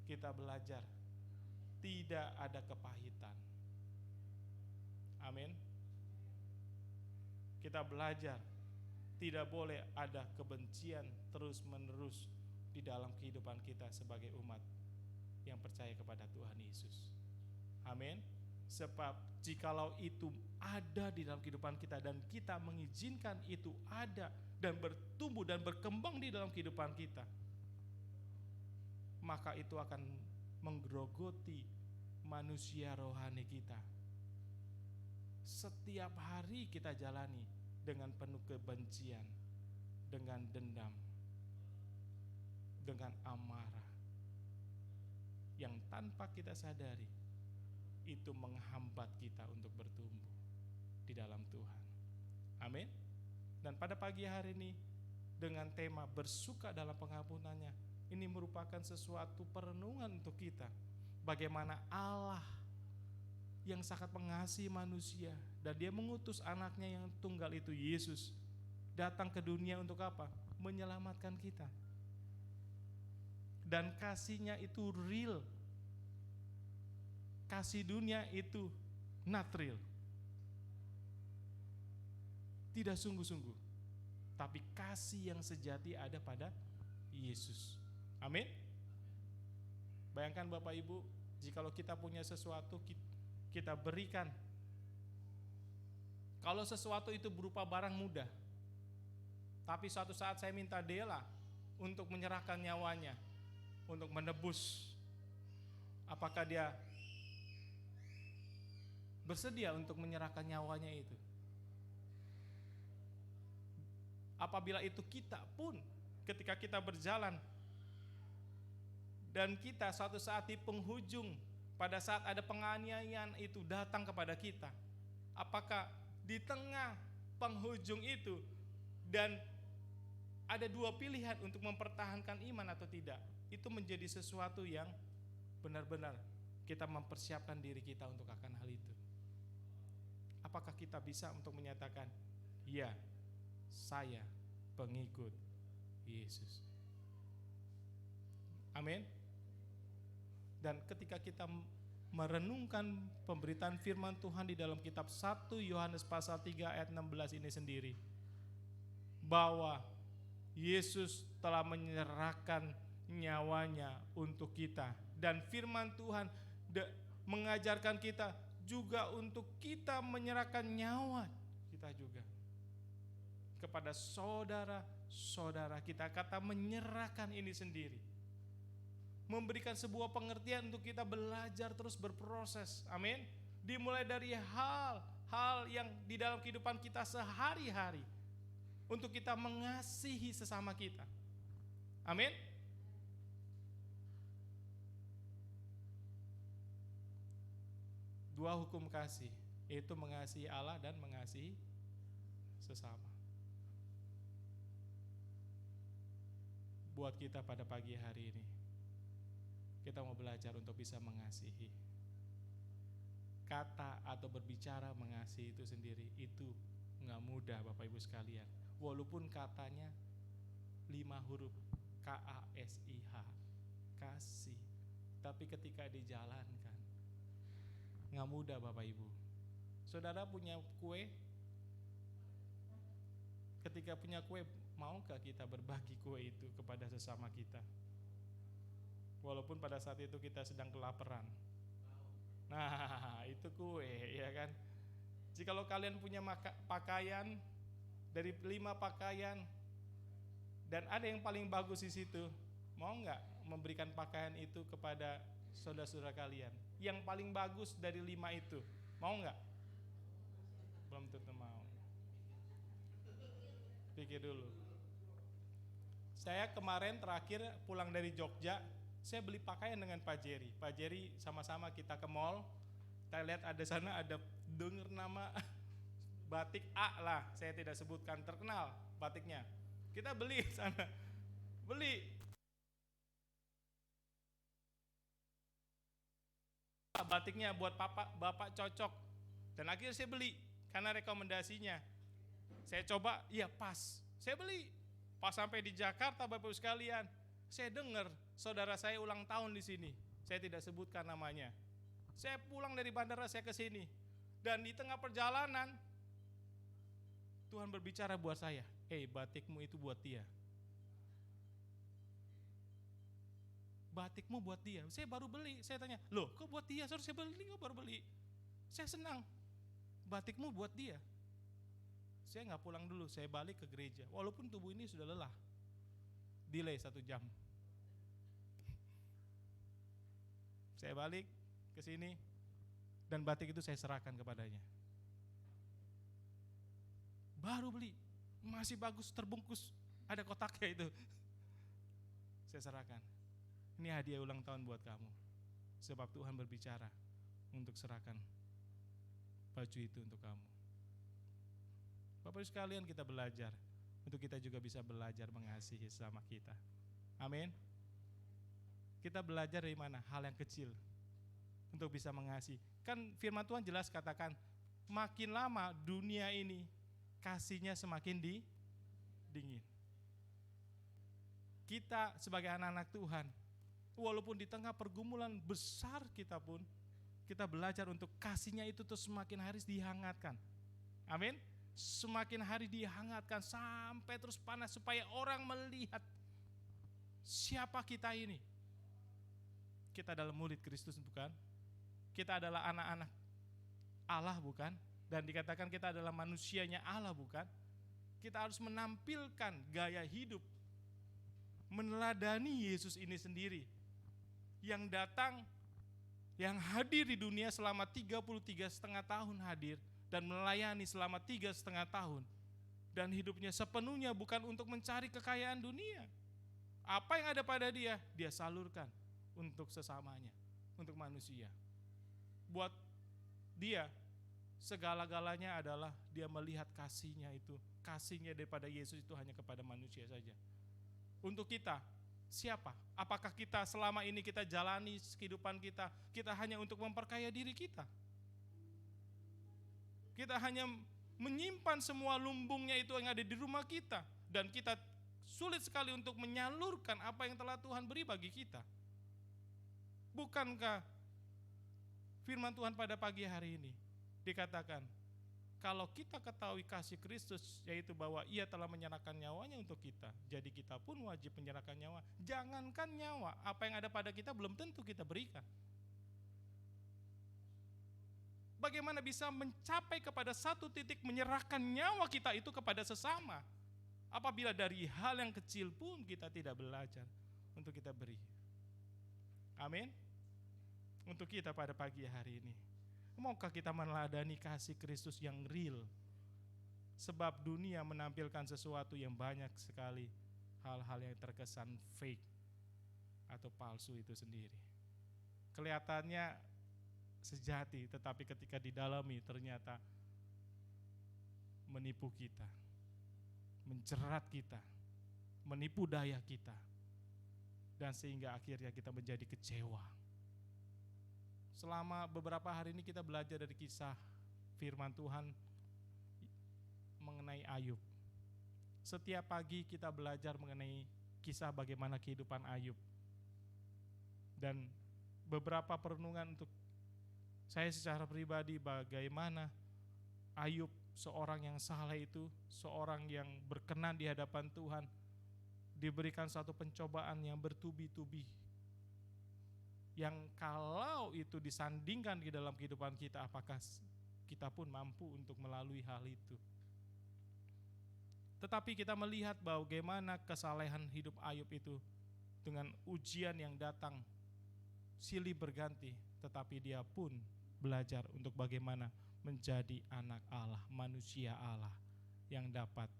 Kita belajar tidak ada kepahitan. Amin. Kita belajar tidak boleh ada kebencian terus-menerus di dalam kehidupan kita sebagai umat yang percaya kepada Tuhan Yesus. Amin. Sebab jikalau itu ada di dalam kehidupan kita dan kita mengizinkan itu ada dan bertumbuh dan berkembang di dalam kehidupan kita, maka itu akan menggerogoti manusia rohani kita. Setiap hari kita jalani dengan penuh kebencian, dengan dendam, dengan amarah, yang tanpa kita sadari itu menghambat kita untuk bertumbuh di dalam Tuhan. Amin. Dan pada pagi hari ini dengan tema bersuka dalam pengampunannya, ini merupakan sesuatu perenungan untuk kita. Bagaimana Allah yang sangat mengasihi manusia dan dia mengutus anaknya yang tunggal itu, Yesus, datang ke dunia untuk apa? Menyelamatkan kita. Dan kasihnya itu real. Kasih dunia itu not real. Tidak sungguh-sungguh. Tapi kasih yang sejati ada pada Yesus. Amin. Bayangkan Bapak Ibu, jikalau kita punya sesuatu kita berikan. Kalau sesuatu itu berupa barang mudah, tapi suatu saat saya minta Dela untuk menyerahkan nyawanya untuk menebus, apakah dia bersedia untuk menyerahkan nyawanya itu? Apabila itu kita pun ketika kita berjalan dan kita suatu saat di penghujung, pada saat ada penganiayaan itu datang kepada kita, apakah di tengah penghujung itu dan ada dua pilihan untuk mempertahankan iman atau tidak, itu menjadi sesuatu yang benar-benar kita mempersiapkan diri kita untuk akan hal itu. Apakah kita bisa untuk menyatakan, ya, saya pengikut Yesus. Amin. Dan ketika kita merenungkan pemberitaan firman Tuhan di dalam kitab 1 Yohanes pasal 3 ayat 16 ini sendiri, bahwa Yesus telah menyerahkan nyawanya untuk kita, dan firman Tuhan mengajarkan kita juga untuk kita menyerahkan nyawa kita juga kepada saudara-saudara kita. Kata menyerahkan ini sendiri memberikan sebuah pengertian untuk kita belajar terus berproses. Amin. Dimulai dari hal yang di dalam kehidupan kita sehari-hari. Untuk kita mengasihi sesama kita. Amin. Dua hukum kasih, yaitu mengasihi Allah dan mengasihi sesama. Buat kita pada pagi hari ini, kita mau belajar untuk bisa mengasihi. Kata atau berbicara mengasihi itu sendiri, itu nggak mudah Bapak Ibu sekalian. Walaupun katanya 5 huruf, KASIH, kasih, tapi ketika dijalankan nggak mudah Bapak Ibu. Saudara punya kue, ketika punya kue, maukah kita berbagi kue itu kepada sesama kita? Walaupun pada saat itu kita sedang kelaparan. Nah, itu kue, ya kan? Jikalau kalian punya pakaian, dari 5 pakaian, dan ada yang paling bagus di situ, mau nggak memberikan pakaian itu kepada saudara-saudara kalian? Yang paling bagus dari 5 itu, mau nggak? Belum tentu mau. Pikir dulu. Saya kemarin terakhir pulang dari Jogja, saya beli pakaian dengan Pak Jerry. Pak Jerry sama-sama kita ke mall. Kita lihat ada sana ada dengar nama batik A lah, saya tidak sebutkan, terkenal batiknya. Kita beli sana, beli. Batiknya buat bapak cocok. Dan akhirnya saya beli karena rekomendasinya. Saya coba, iya pas. Saya beli. Pas sampai di Jakarta Bapak Ibu sekalian, saya dengar saudara saya ulang tahun di sini. Saya tidak sebutkan namanya. Saya pulang dari bandara, saya ke sini. Dan di tengah perjalanan Tuhan berbicara buat saya, batikmu itu buat dia. Batikmu buat dia. Saya baru beli. Saya tanya, loh kok buat dia? Saya beli, kok baru beli? Saya senang. Batikmu buat dia. Saya nggak pulang dulu, saya balik ke gereja. Walaupun tubuh ini sudah lelah. Delay 1 jam. Saya balik ke sini, dan batik itu saya serahkan kepadanya. Baru beli, masih bagus, terbungkus, ada kotaknya itu. Saya serahkan. Ini hadiah ulang tahun buat kamu. Sebab Tuhan berbicara untuk serahkan baju itu untuk kamu. Bapak Ibu sekalian, kita belajar untuk kita juga bisa belajar mengasihi sesama kita. Amin. Kita belajar dari mana? Hal yang kecil untuk bisa mengasihi. Kan firman Tuhan jelas katakan, makin lama dunia ini kasihnya semakin dingin. Kita sebagai anak-anak Tuhan, walaupun di tengah pergumulan besar kita pun, kita belajar untuk kasihnya itu terus semakin hari dihangatkan. Amin. Semakin hari dihangatkan sampai terus panas supaya orang melihat siapa kita ini. Kita adalah murid Kristus, bukan? Kita adalah anak-anak Allah, bukan? Dan dikatakan kita adalah manusianya Allah, bukan? Kita harus menampilkan gaya hidup meneladani Yesus ini sendiri yang datang, yang hadir di dunia selama 33,5 tahun hadir dan melayani selama 3,5 tahun, dan hidupnya sepenuhnya bukan untuk mencari kekayaan dunia. Apa yang ada pada dia, dia salurkan untuk sesamanya, untuk manusia. Buat dia segala-galanya adalah dia melihat kasihnya itu, kasihnya daripada Yesus itu hanya kepada manusia saja. Untuk kita, siapa? Apakah kita selama ini kita jalani kehidupan kita hanya untuk memperkaya diri kita? Kita hanya menyimpan semua lumbungnya itu yang ada di rumah kita, dan kita sulit sekali untuk menyalurkan apa yang telah Tuhan beri bagi kita. Bukankah firman Tuhan pada pagi hari ini dikatakan, kalau kita ketahui kasih Kristus, yaitu bahwa ia telah menyerahkan nyawanya untuk kita, jadi kita pun wajib menyerahkan nyawa. Jangankan nyawa, apa yang ada pada kita belum tentu kita berikan. Bagaimana bisa mencapai kepada satu titik menyerahkan nyawa kita itu kepada sesama, apabila dari hal yang kecil pun kita tidak belajar untuk kita beri. Amin. Untuk kita pada pagi hari ini, Maukah kita meneladani kasih Kristus yang real? Sebab dunia menampilkan sesuatu yang banyak sekali hal-hal yang terkesan fake atau palsu itu sendiri. Kelihatannya sejati, tetapi ketika didalami ternyata menipu kita, menjerat kita, menipu daya kita, dan sehingga akhirnya kita menjadi kecewa. Selama beberapa hari ini kita belajar dari kisah firman Tuhan mengenai Ayub. Setiap pagi kita belajar mengenai kisah bagaimana kehidupan Ayub. Dan beberapa perenungan untuk saya secara pribadi, bagaimana Ayub, seorang yang saleh itu, seorang yang berkenan di hadapan Tuhan, diberikan satu pencobaan yang bertubi-tubi, yang kalau itu disandingkan di dalam kehidupan kita, apakah kita pun mampu untuk melalui hal itu? Tetapi kita melihat bagaimana kesalehan hidup Ayub itu dengan ujian yang datang silih berganti, tetapi dia pun belajar untuk bagaimana menjadi anak Allah, manusia Allah yang dapat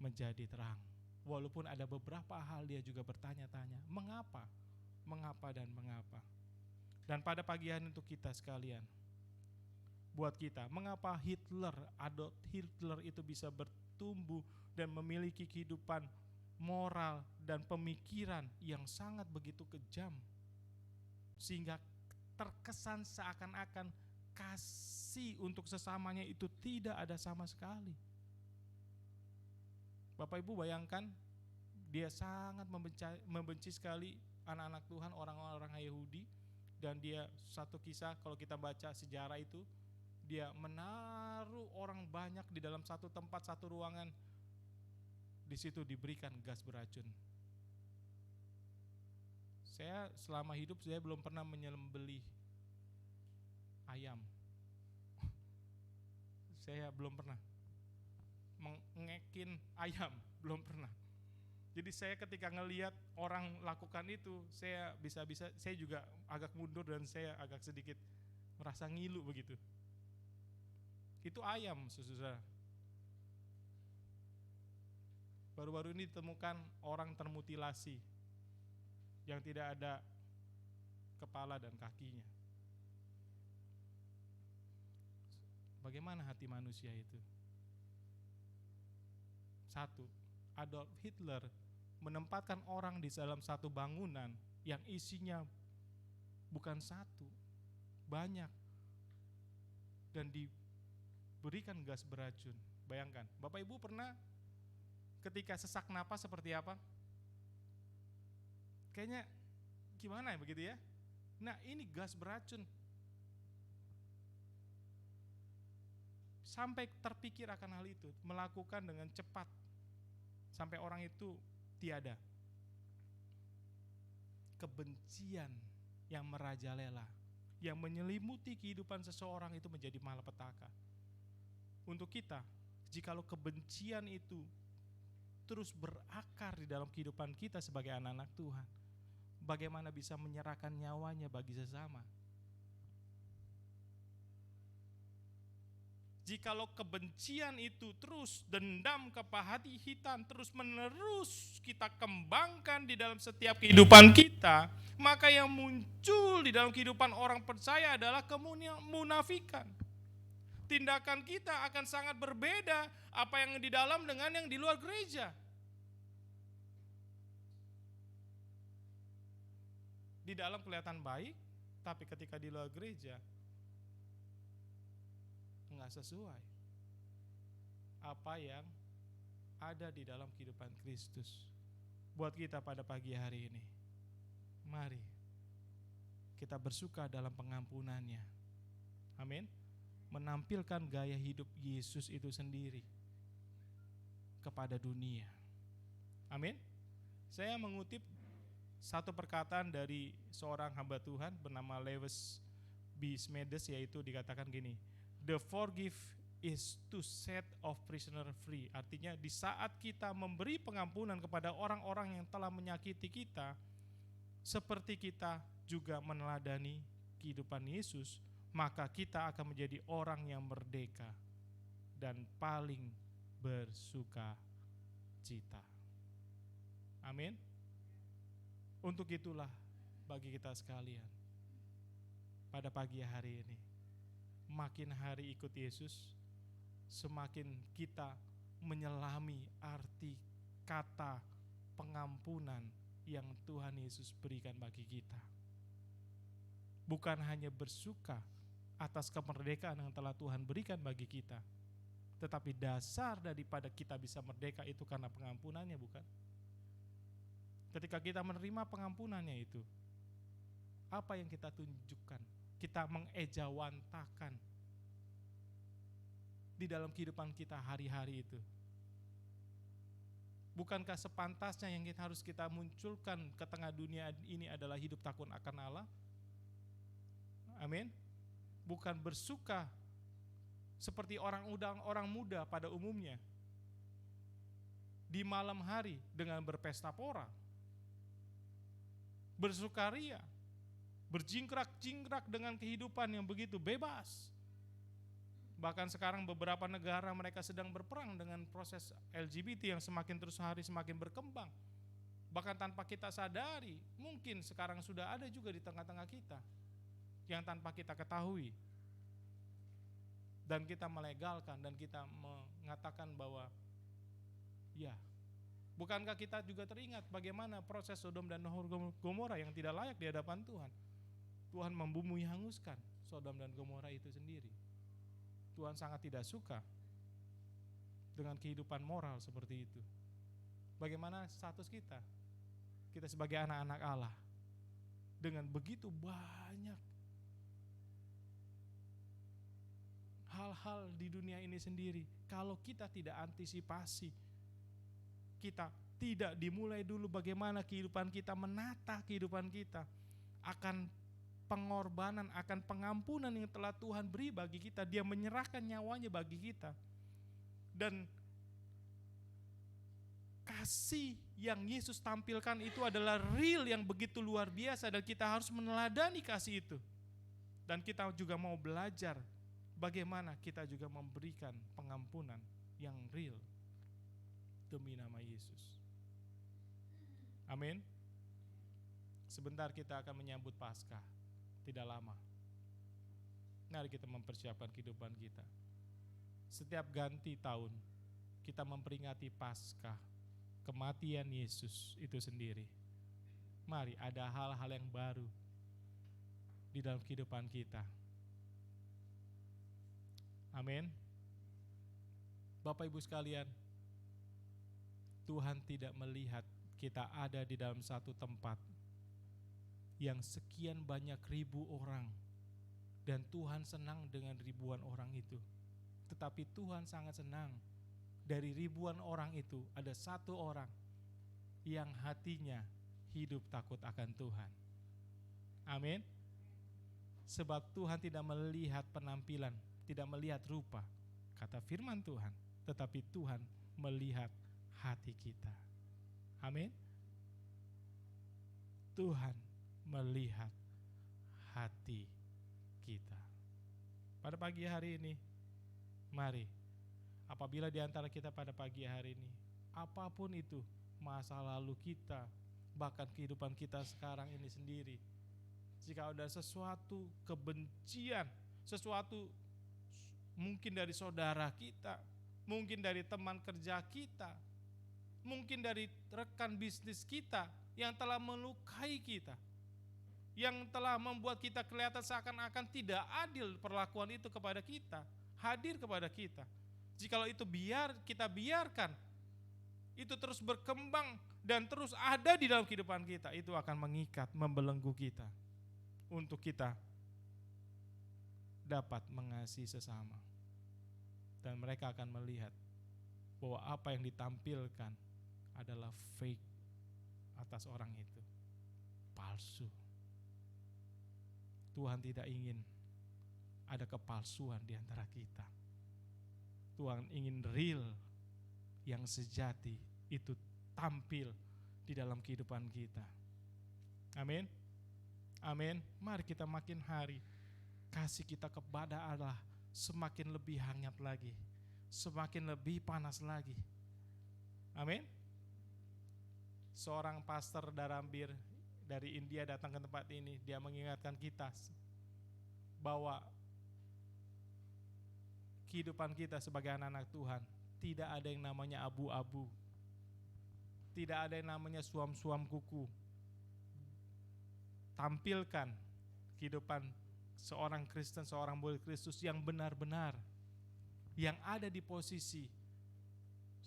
menjadi terang. Walaupun ada beberapa hal dia juga bertanya-tanya, mengapa? Mengapa dan mengapa? Dan pada pagi hari untuk kita sekalian, buat kita, mengapa Adolf Hitler itu bisa bertumbuh dan memiliki kehidupan moral dan pemikiran yang sangat begitu kejam, sehingga terkesan seakan-akan kasih untuk sesamanya itu tidak ada sama sekali. Bapak Ibu bayangkan, dia sangat membenci sekali anak-anak Tuhan, orang-orang Yahudi, dan dia satu kisah kalau kita baca sejarah itu, dia menaruh orang banyak di dalam satu tempat, satu ruangan, di situ diberikan gas beracun. Saya selama hidup saya belum pernah menyembelih ayam. Saya belum pernah mengekin ayam, belum pernah. Jadi saya ketika ngelihat orang lakukan itu, saya saya juga agak mundur dan saya agak sedikit merasa ngilu begitu. Itu ayam, saudara. Baru-baru ini ditemukan orang termutilasi yang tidak ada kepala dan kakinya. Bagaimana hati manusia itu? Satu, Adolf Hitler menempatkan orang di dalam satu bangunan yang isinya bukan satu, banyak, dan diberikan gas beracun. Bayangkan, Bapak Ibu pernah ketika sesak napas seperti apa? Kayaknya gimana ya begitu ya? Nah, ini gas beracun. Sampai terpikir akan hal itu, melakukan dengan cepat sampai orang itu tiada. Kebencian yang merajalela, yang menyelimuti kehidupan seseorang itu menjadi malapetaka. Untuk kita, jikalau kebencian itu terus berakar di dalam kehidupan kita sebagai anak-anak Tuhan, bagaimana bisa menyerahkan nyawanya bagi sesama? Jikalau kebencian itu terus, dendam, kepahatian terus menerus kita kembangkan di dalam setiap kehidupan kita, maka yang muncul di dalam kehidupan orang percaya adalah kemunafikan. Tindakan kita akan sangat berbeda apa yang di dalam dengan yang di luar gereja. Di dalam kelihatan baik, tapi ketika di luar gereja enggak sesuai apa yang ada di dalam kehidupan Kristus. Buat kita pada pagi hari ini, mari kita bersuka dalam pengampunannya. Amin. Menampilkan gaya hidup Yesus itu sendiri kepada dunia. Amin. Saya mengutip satu perkataan dari seorang hamba Tuhan bernama Lewis B. Smedes, yaitu dikatakan gini, the forgive is to set of prisoner free. Artinya di saat kita memberi pengampunan kepada orang-orang yang telah menyakiti kita, seperti kita juga meneladani kehidupan Yesus, maka kita akan menjadi orang yang merdeka dan paling bersuka cita. Amin. Untuk itulah bagi kita sekalian, pada pagi hari ini, makin hari ikut Yesus, semakin kita menyelami arti kata pengampunan yang Tuhan Yesus berikan bagi kita. Bukan hanya bersuka atas kemerdekaan yang telah Tuhan berikan bagi kita, tetapi dasar daripada kita bisa merdeka itu karena pengampunannya, bukan? Ketika kita menerima pengampunannya itu, apa yang kita tunjukkan? Kita mengejawantakan di dalam kehidupan kita hari-hari itu. Bukankah sepantasnya yang harus kita munculkan ke tengah dunia ini adalah hidup takut akan Allah? Amin. Bukan bersuka seperti orang muda pada umumnya di malam hari dengan berpesta pora, bersukaria, berjingkrak-jingkrak dengan kehidupan yang begitu bebas. Bahkan sekarang beberapa negara mereka sedang berperang dengan proses LGBT yang semakin terus hari semakin berkembang. Bahkan tanpa kita sadari, mungkin sekarang sudah ada juga di tengah-tengah kita yang tanpa kita ketahui. Dan kita melegalkan dan kita mengatakan bahwa ya, bukankah kita juga teringat bagaimana proses Sodom dan Gomora yang tidak layak di hadapan Tuhan. Tuhan membumi hanguskan Sodom dan Gomora itu sendiri. Tuhan sangat tidak suka dengan kehidupan moral seperti itu. Bagaimana status kita? Kita sebagai anak-anak Allah dengan begitu banyak hal-hal di dunia ini sendiri. Kalau kita tidak antisipasi, kita tidak dimulai dulu bagaimana kehidupan kita, menata kehidupan kita akan pengorbanan, akan pengampunan yang telah Tuhan beri bagi kita. Dia menyerahkan nyawanya bagi kita. Dan kasih yang Yesus tampilkan itu adalah real yang begitu luar biasa, dan kita harus meneladani kasih itu. Dan kita juga mau belajar bagaimana kita juga memberikan pengampunan yang real demi nama Yesus. Amin. Sebentar kita akan menyambut Paskah. Tidak lama. Mari kita mempersiapkan kehidupan kita. Setiap ganti tahun kita memperingati Paskah, kematian Yesus itu sendiri. Mari ada hal-hal yang baru di dalam kehidupan kita. Amin. Bapak Ibu sekalian, Tuhan tidak melihat kita ada di dalam satu tempat yang sekian banyak ribu orang, dan Tuhan senang dengan ribuan orang itu. Tetapi Tuhan sangat senang dari ribuan orang itu ada satu orang yang hatinya hidup takut akan Tuhan. Amin. Sebab Tuhan tidak melihat penampilan, tidak melihat rupa, kata firman Tuhan, tetapi Tuhan melihat hati kita. Amin. Tuhan melihat hati kita. Pada pagi hari ini, mari, apabila di antara kita pada pagi hari ini, apapun itu masa lalu kita, bahkan kehidupan kita sekarang ini sendiri, jika ada sesuatu kebencian, sesuatu mungkin dari saudara kita, mungkin dari teman kerja kita, mungkin dari rekan bisnis kita yang telah melukai kita, yang telah membuat kita kelihatan seakan-akan tidak adil perlakuan itu kepada kita, hadir kepada kita. Jikalau itu kita biarkan, itu terus berkembang dan terus ada di dalam kehidupan kita, itu akan mengikat, membelenggu kita untuk kita dapat mengasihi sesama. Dan mereka akan melihat bahwa apa yang ditampilkan adalah fake atas orang itu, palsu. Tuhan tidak ingin ada kepalsuan di antara kita. Tuhan ingin real yang sejati itu tampil di dalam kehidupan kita. Amin. Amin. Mari kita makin hari kasih kita kepada Allah semakin lebih hangat lagi, semakin lebih panas lagi. Amin. Seorang pastor Darambir dari India datang ke tempat ini, dia mengingatkan kita bahwa kehidupan kita sebagai anak-anak Tuhan tidak ada yang namanya abu-abu, tidak ada yang namanya suam-suam kuku. Tampilkan kehidupan seorang Kristen, seorang murid Kristus yang benar-benar, yang ada di posisi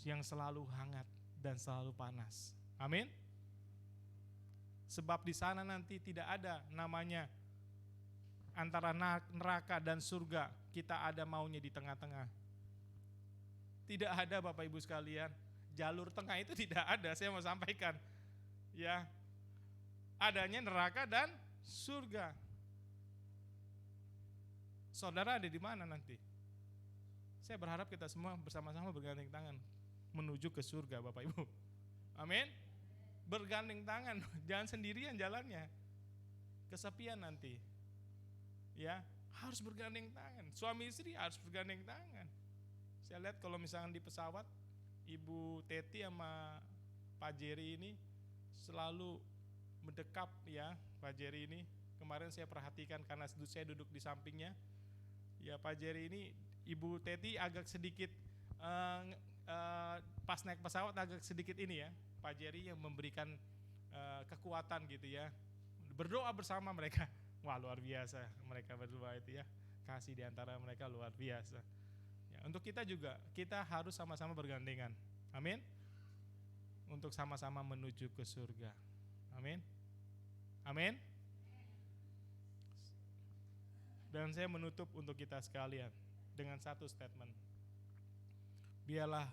yang selalu hangat dan selalu panas. Amin. Sebab di sana nanti tidak ada namanya antara neraka dan surga, kita ada maunya di tengah-tengah. Tidak ada Bapak Ibu sekalian, jalur tengah itu tidak ada, saya mau sampaikan. Ya, adanya neraka dan surga. Saudara ada di mana nanti? Saya berharap kita semua bersama-sama bergandeng tangan menuju ke surga Bapak Ibu. Amin. Bergandeng tangan, jangan sendirian jalannya. Kesepian nanti. Ya, harus bergandeng tangan. Suami istri harus bergandeng tangan. Saya lihat kalau misalnya di pesawat, Ibu Teti sama Pak Jerry ini selalu mendekap ya, Pak Jerry ini. Kemarin saya perhatikan karena saya duduk di sampingnya. Ya, Pak Jerry ini, Ibu Teti agak sedikit pas naik pesawat agak sedikit ini ya. Pak Jerry yang memberikan kekuatan gitu ya. Berdoa bersama mereka. Wah, luar biasa mereka berdua itu ya. Kasih di antara mereka luar biasa. Ya, untuk kita juga, kita harus sama-sama bergandengan. Amin. Untuk sama-sama menuju ke surga. Amin. Amin. Dan saya menutup untuk kita sekalian dengan satu statement. Biarlah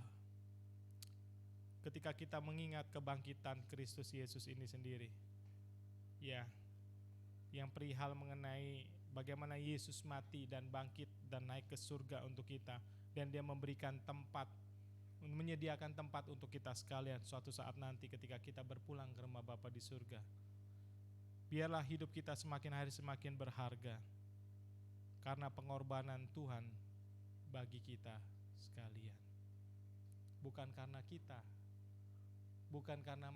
ketika kita mengingat kebangkitan Kristus Yesus ini sendiri, ya, yang perihal mengenai bagaimana Yesus mati dan bangkit dan naik ke surga untuk kita, dan dia memberikan tempat, menyediakan tempat untuk kita sekalian suatu saat nanti ketika kita berpulang ke rumah Bapa di surga. Biarlah hidup kita semakin hari semakin berharga karena pengorbanan Tuhan bagi kita sekalian. Bukan karena kita, bukan karena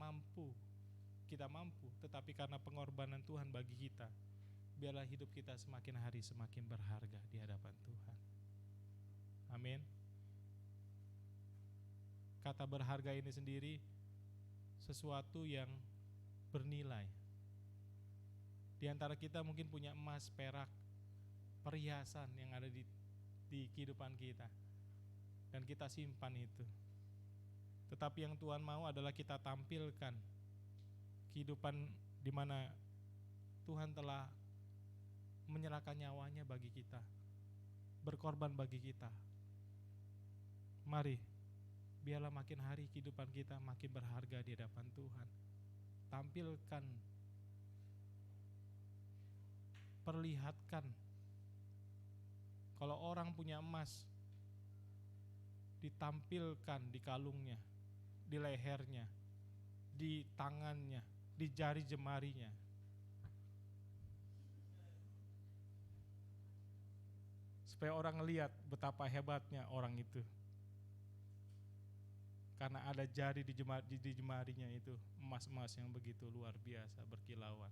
kita mampu, tetapi karena pengorbanan Tuhan bagi kita. Biarlah hidup kita semakin hari semakin berharga di hadapan Tuhan. Amin. Kata berharga ini sendiri sesuatu yang bernilai. Di antara kita mungkin punya emas, perak, perhiasan yang ada di kehidupan kita, dan kita simpan itu. Tetapi yang Tuhan mau adalah kita tampilkan kehidupan di mana Tuhan telah menyerahkan nyawanya bagi kita, berkorban bagi kita. Mari, biarlah makin hari kehidupan kita makin berharga di hadapan Tuhan. Tampilkan, perlihatkan. Kalau orang punya emas, ditampilkan di kalungnya, di lehernya, di tangannya, di jari jemarinya. Supaya orang lihat betapa hebatnya orang itu. Karena ada jari di jemarinya itu, emas-emas yang begitu luar biasa berkilauan.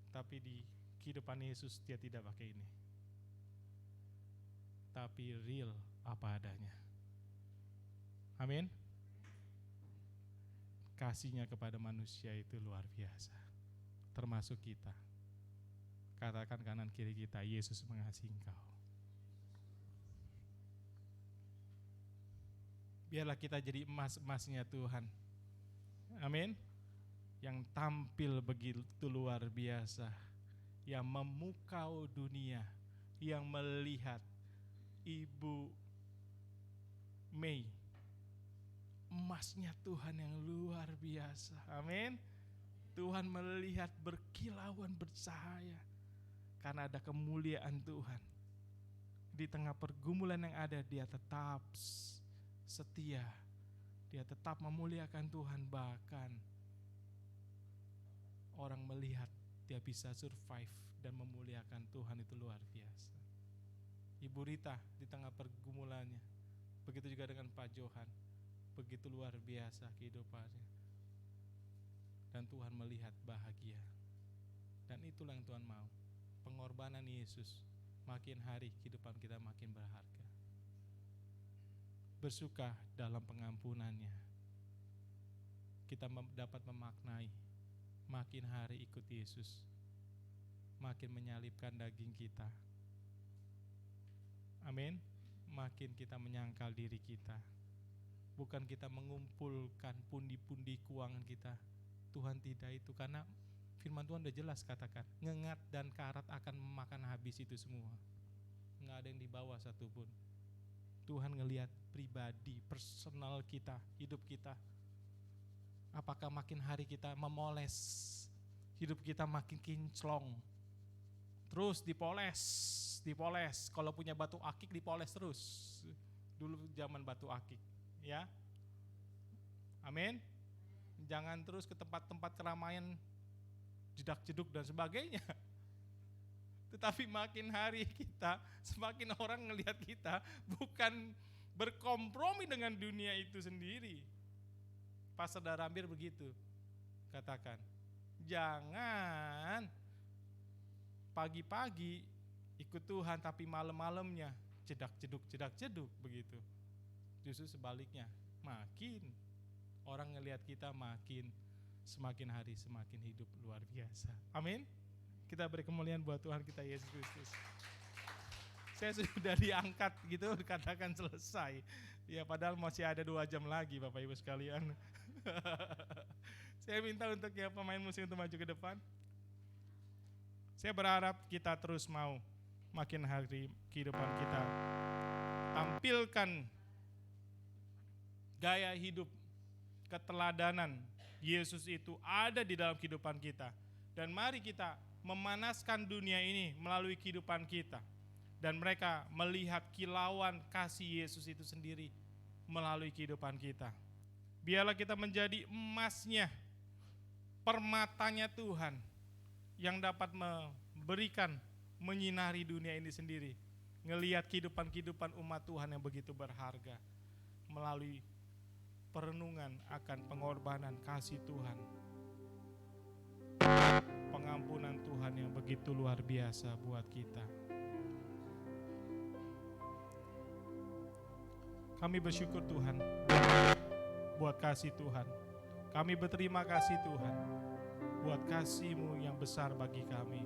Tapi di kehidupan Yesus dia tidak pakai ini. Tapi real apa adanya. Amin. Kasihnya kepada manusia itu luar biasa. Termasuk kita. Katakan kanan kiri kita, Yesus mengasihi engkau. Biarlah kita jadi emas-emasnya Tuhan. Amin. Yang tampil begitu luar biasa. Yang memukau dunia. Yang melihat Ibu Mei, emasnya Tuhan yang luar biasa. Amin. Tuhan melihat berkilauan bercahaya karena ada kemuliaan Tuhan. Di tengah pergumulan yang ada, dia tetap setia. Dia tetap memuliakan Tuhan, bahkan orang melihat dia bisa survive dan memuliakan Tuhan itu luar biasa. Ibu Rita di tengah pergumulannya, begitu juga dengan Pak Johan, begitu luar biasa kehidupannya. Dan Tuhan melihat bahagia. Dan itulah yang Tuhan mau. Pengorbanan Yesus, makin hari kehidupan kita makin berharga. Bersuka dalam pengampunannya. Kita dapat memaknai, makin hari ikut Yesus, makin menyalibkan daging kita. Amin. Makin kita menyangkal diri kita. Bukan kita mengumpulkan pundi-pundi keuangan kita. Tuhan tidak itu, karena firman Tuhan udah jelas katakan, ngengat dan karat akan memakan habis itu semua. Nggak ada yang dibawa satupun. Tuhan ngelihat pribadi, personal kita, hidup kita. Apakah makin hari kita memoles, hidup kita makin kinclong, terus dipoles. Kalau punya batu akik dipoles terus. Dulu zaman batu akik, ya. Amin. Jangan terus ke tempat-tempat keramaian, jedak-jeduk dan sebagainya. Tetapi makin hari kita, semakin orang ngelihat kita bukan berkompromi dengan dunia itu sendiri. Pastor Darambir begitu katakan, jangan pagi-pagi ikut Tuhan tapi malam-malamnya jedak-jeduk begitu. Justru sebaliknya, makin orang ngelihat kita semakin hari semakin hidup luar biasa. Amin. Kita beri kemuliaan buat Tuhan kita Yesus Kristus. Saya sudah diangkat gitu, dikatakan selesai. Ya padahal masih ada 2 jam lagi Bapak Ibu sekalian. Saya minta untuk ya pemain musik untuk maju ke depan. Saya berharap kita terus mau makin hari kehidupan kita tampilkan gaya hidup keteladanan Yesus itu ada di dalam kehidupan kita. Dan mari kita memanaskan dunia ini melalui kehidupan kita. Dan mereka melihat kilauan kasih Yesus itu sendiri melalui kehidupan kita. Biarlah kita menjadi emasnya, permatanya Tuhan yang dapat memberikan, menyinari dunia ini sendiri. Ngelihat kehidupan umat Tuhan yang begitu berharga melalui perenungan akan pengorbanan kasih Tuhan. Pengampunan Tuhan yang begitu luar biasa buat kita. Kami bersyukur Tuhan buat kasih Tuhan. Kami berterima kasih Tuhan buat kasih-Mu yang besar bagi kami.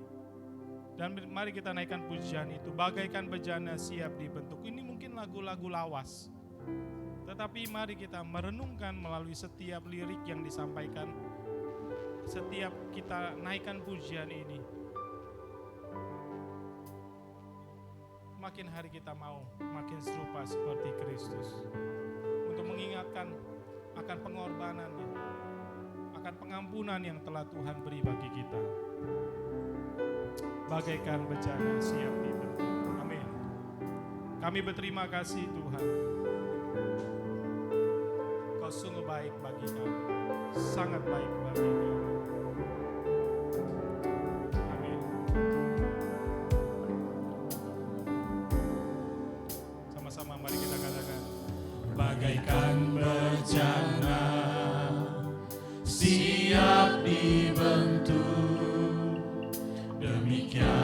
Dan mari kita naikkan pujian itu, bagaikan bejana siap dibentuk. Ini mungkin lagu-lagu lawas, tetapi mari kita merenungkan melalui setiap lirik yang disampaikan. Setiap kita naikkan pujian ini, makin hari kita mau makin serupa seperti Kristus. Untuk mengingatkan akan pengorbanannya, akan pengampunan yang telah Tuhan beri bagi kita. Bagaikan bejana siap dibentuk. Amin. Kami berterima kasih Tuhan. Kau sungguh baik bagi kami, sangat baik bagi kami. Amin. Sama-sama mari kita katakan, bagaikan bejana siap dibentuk, demikian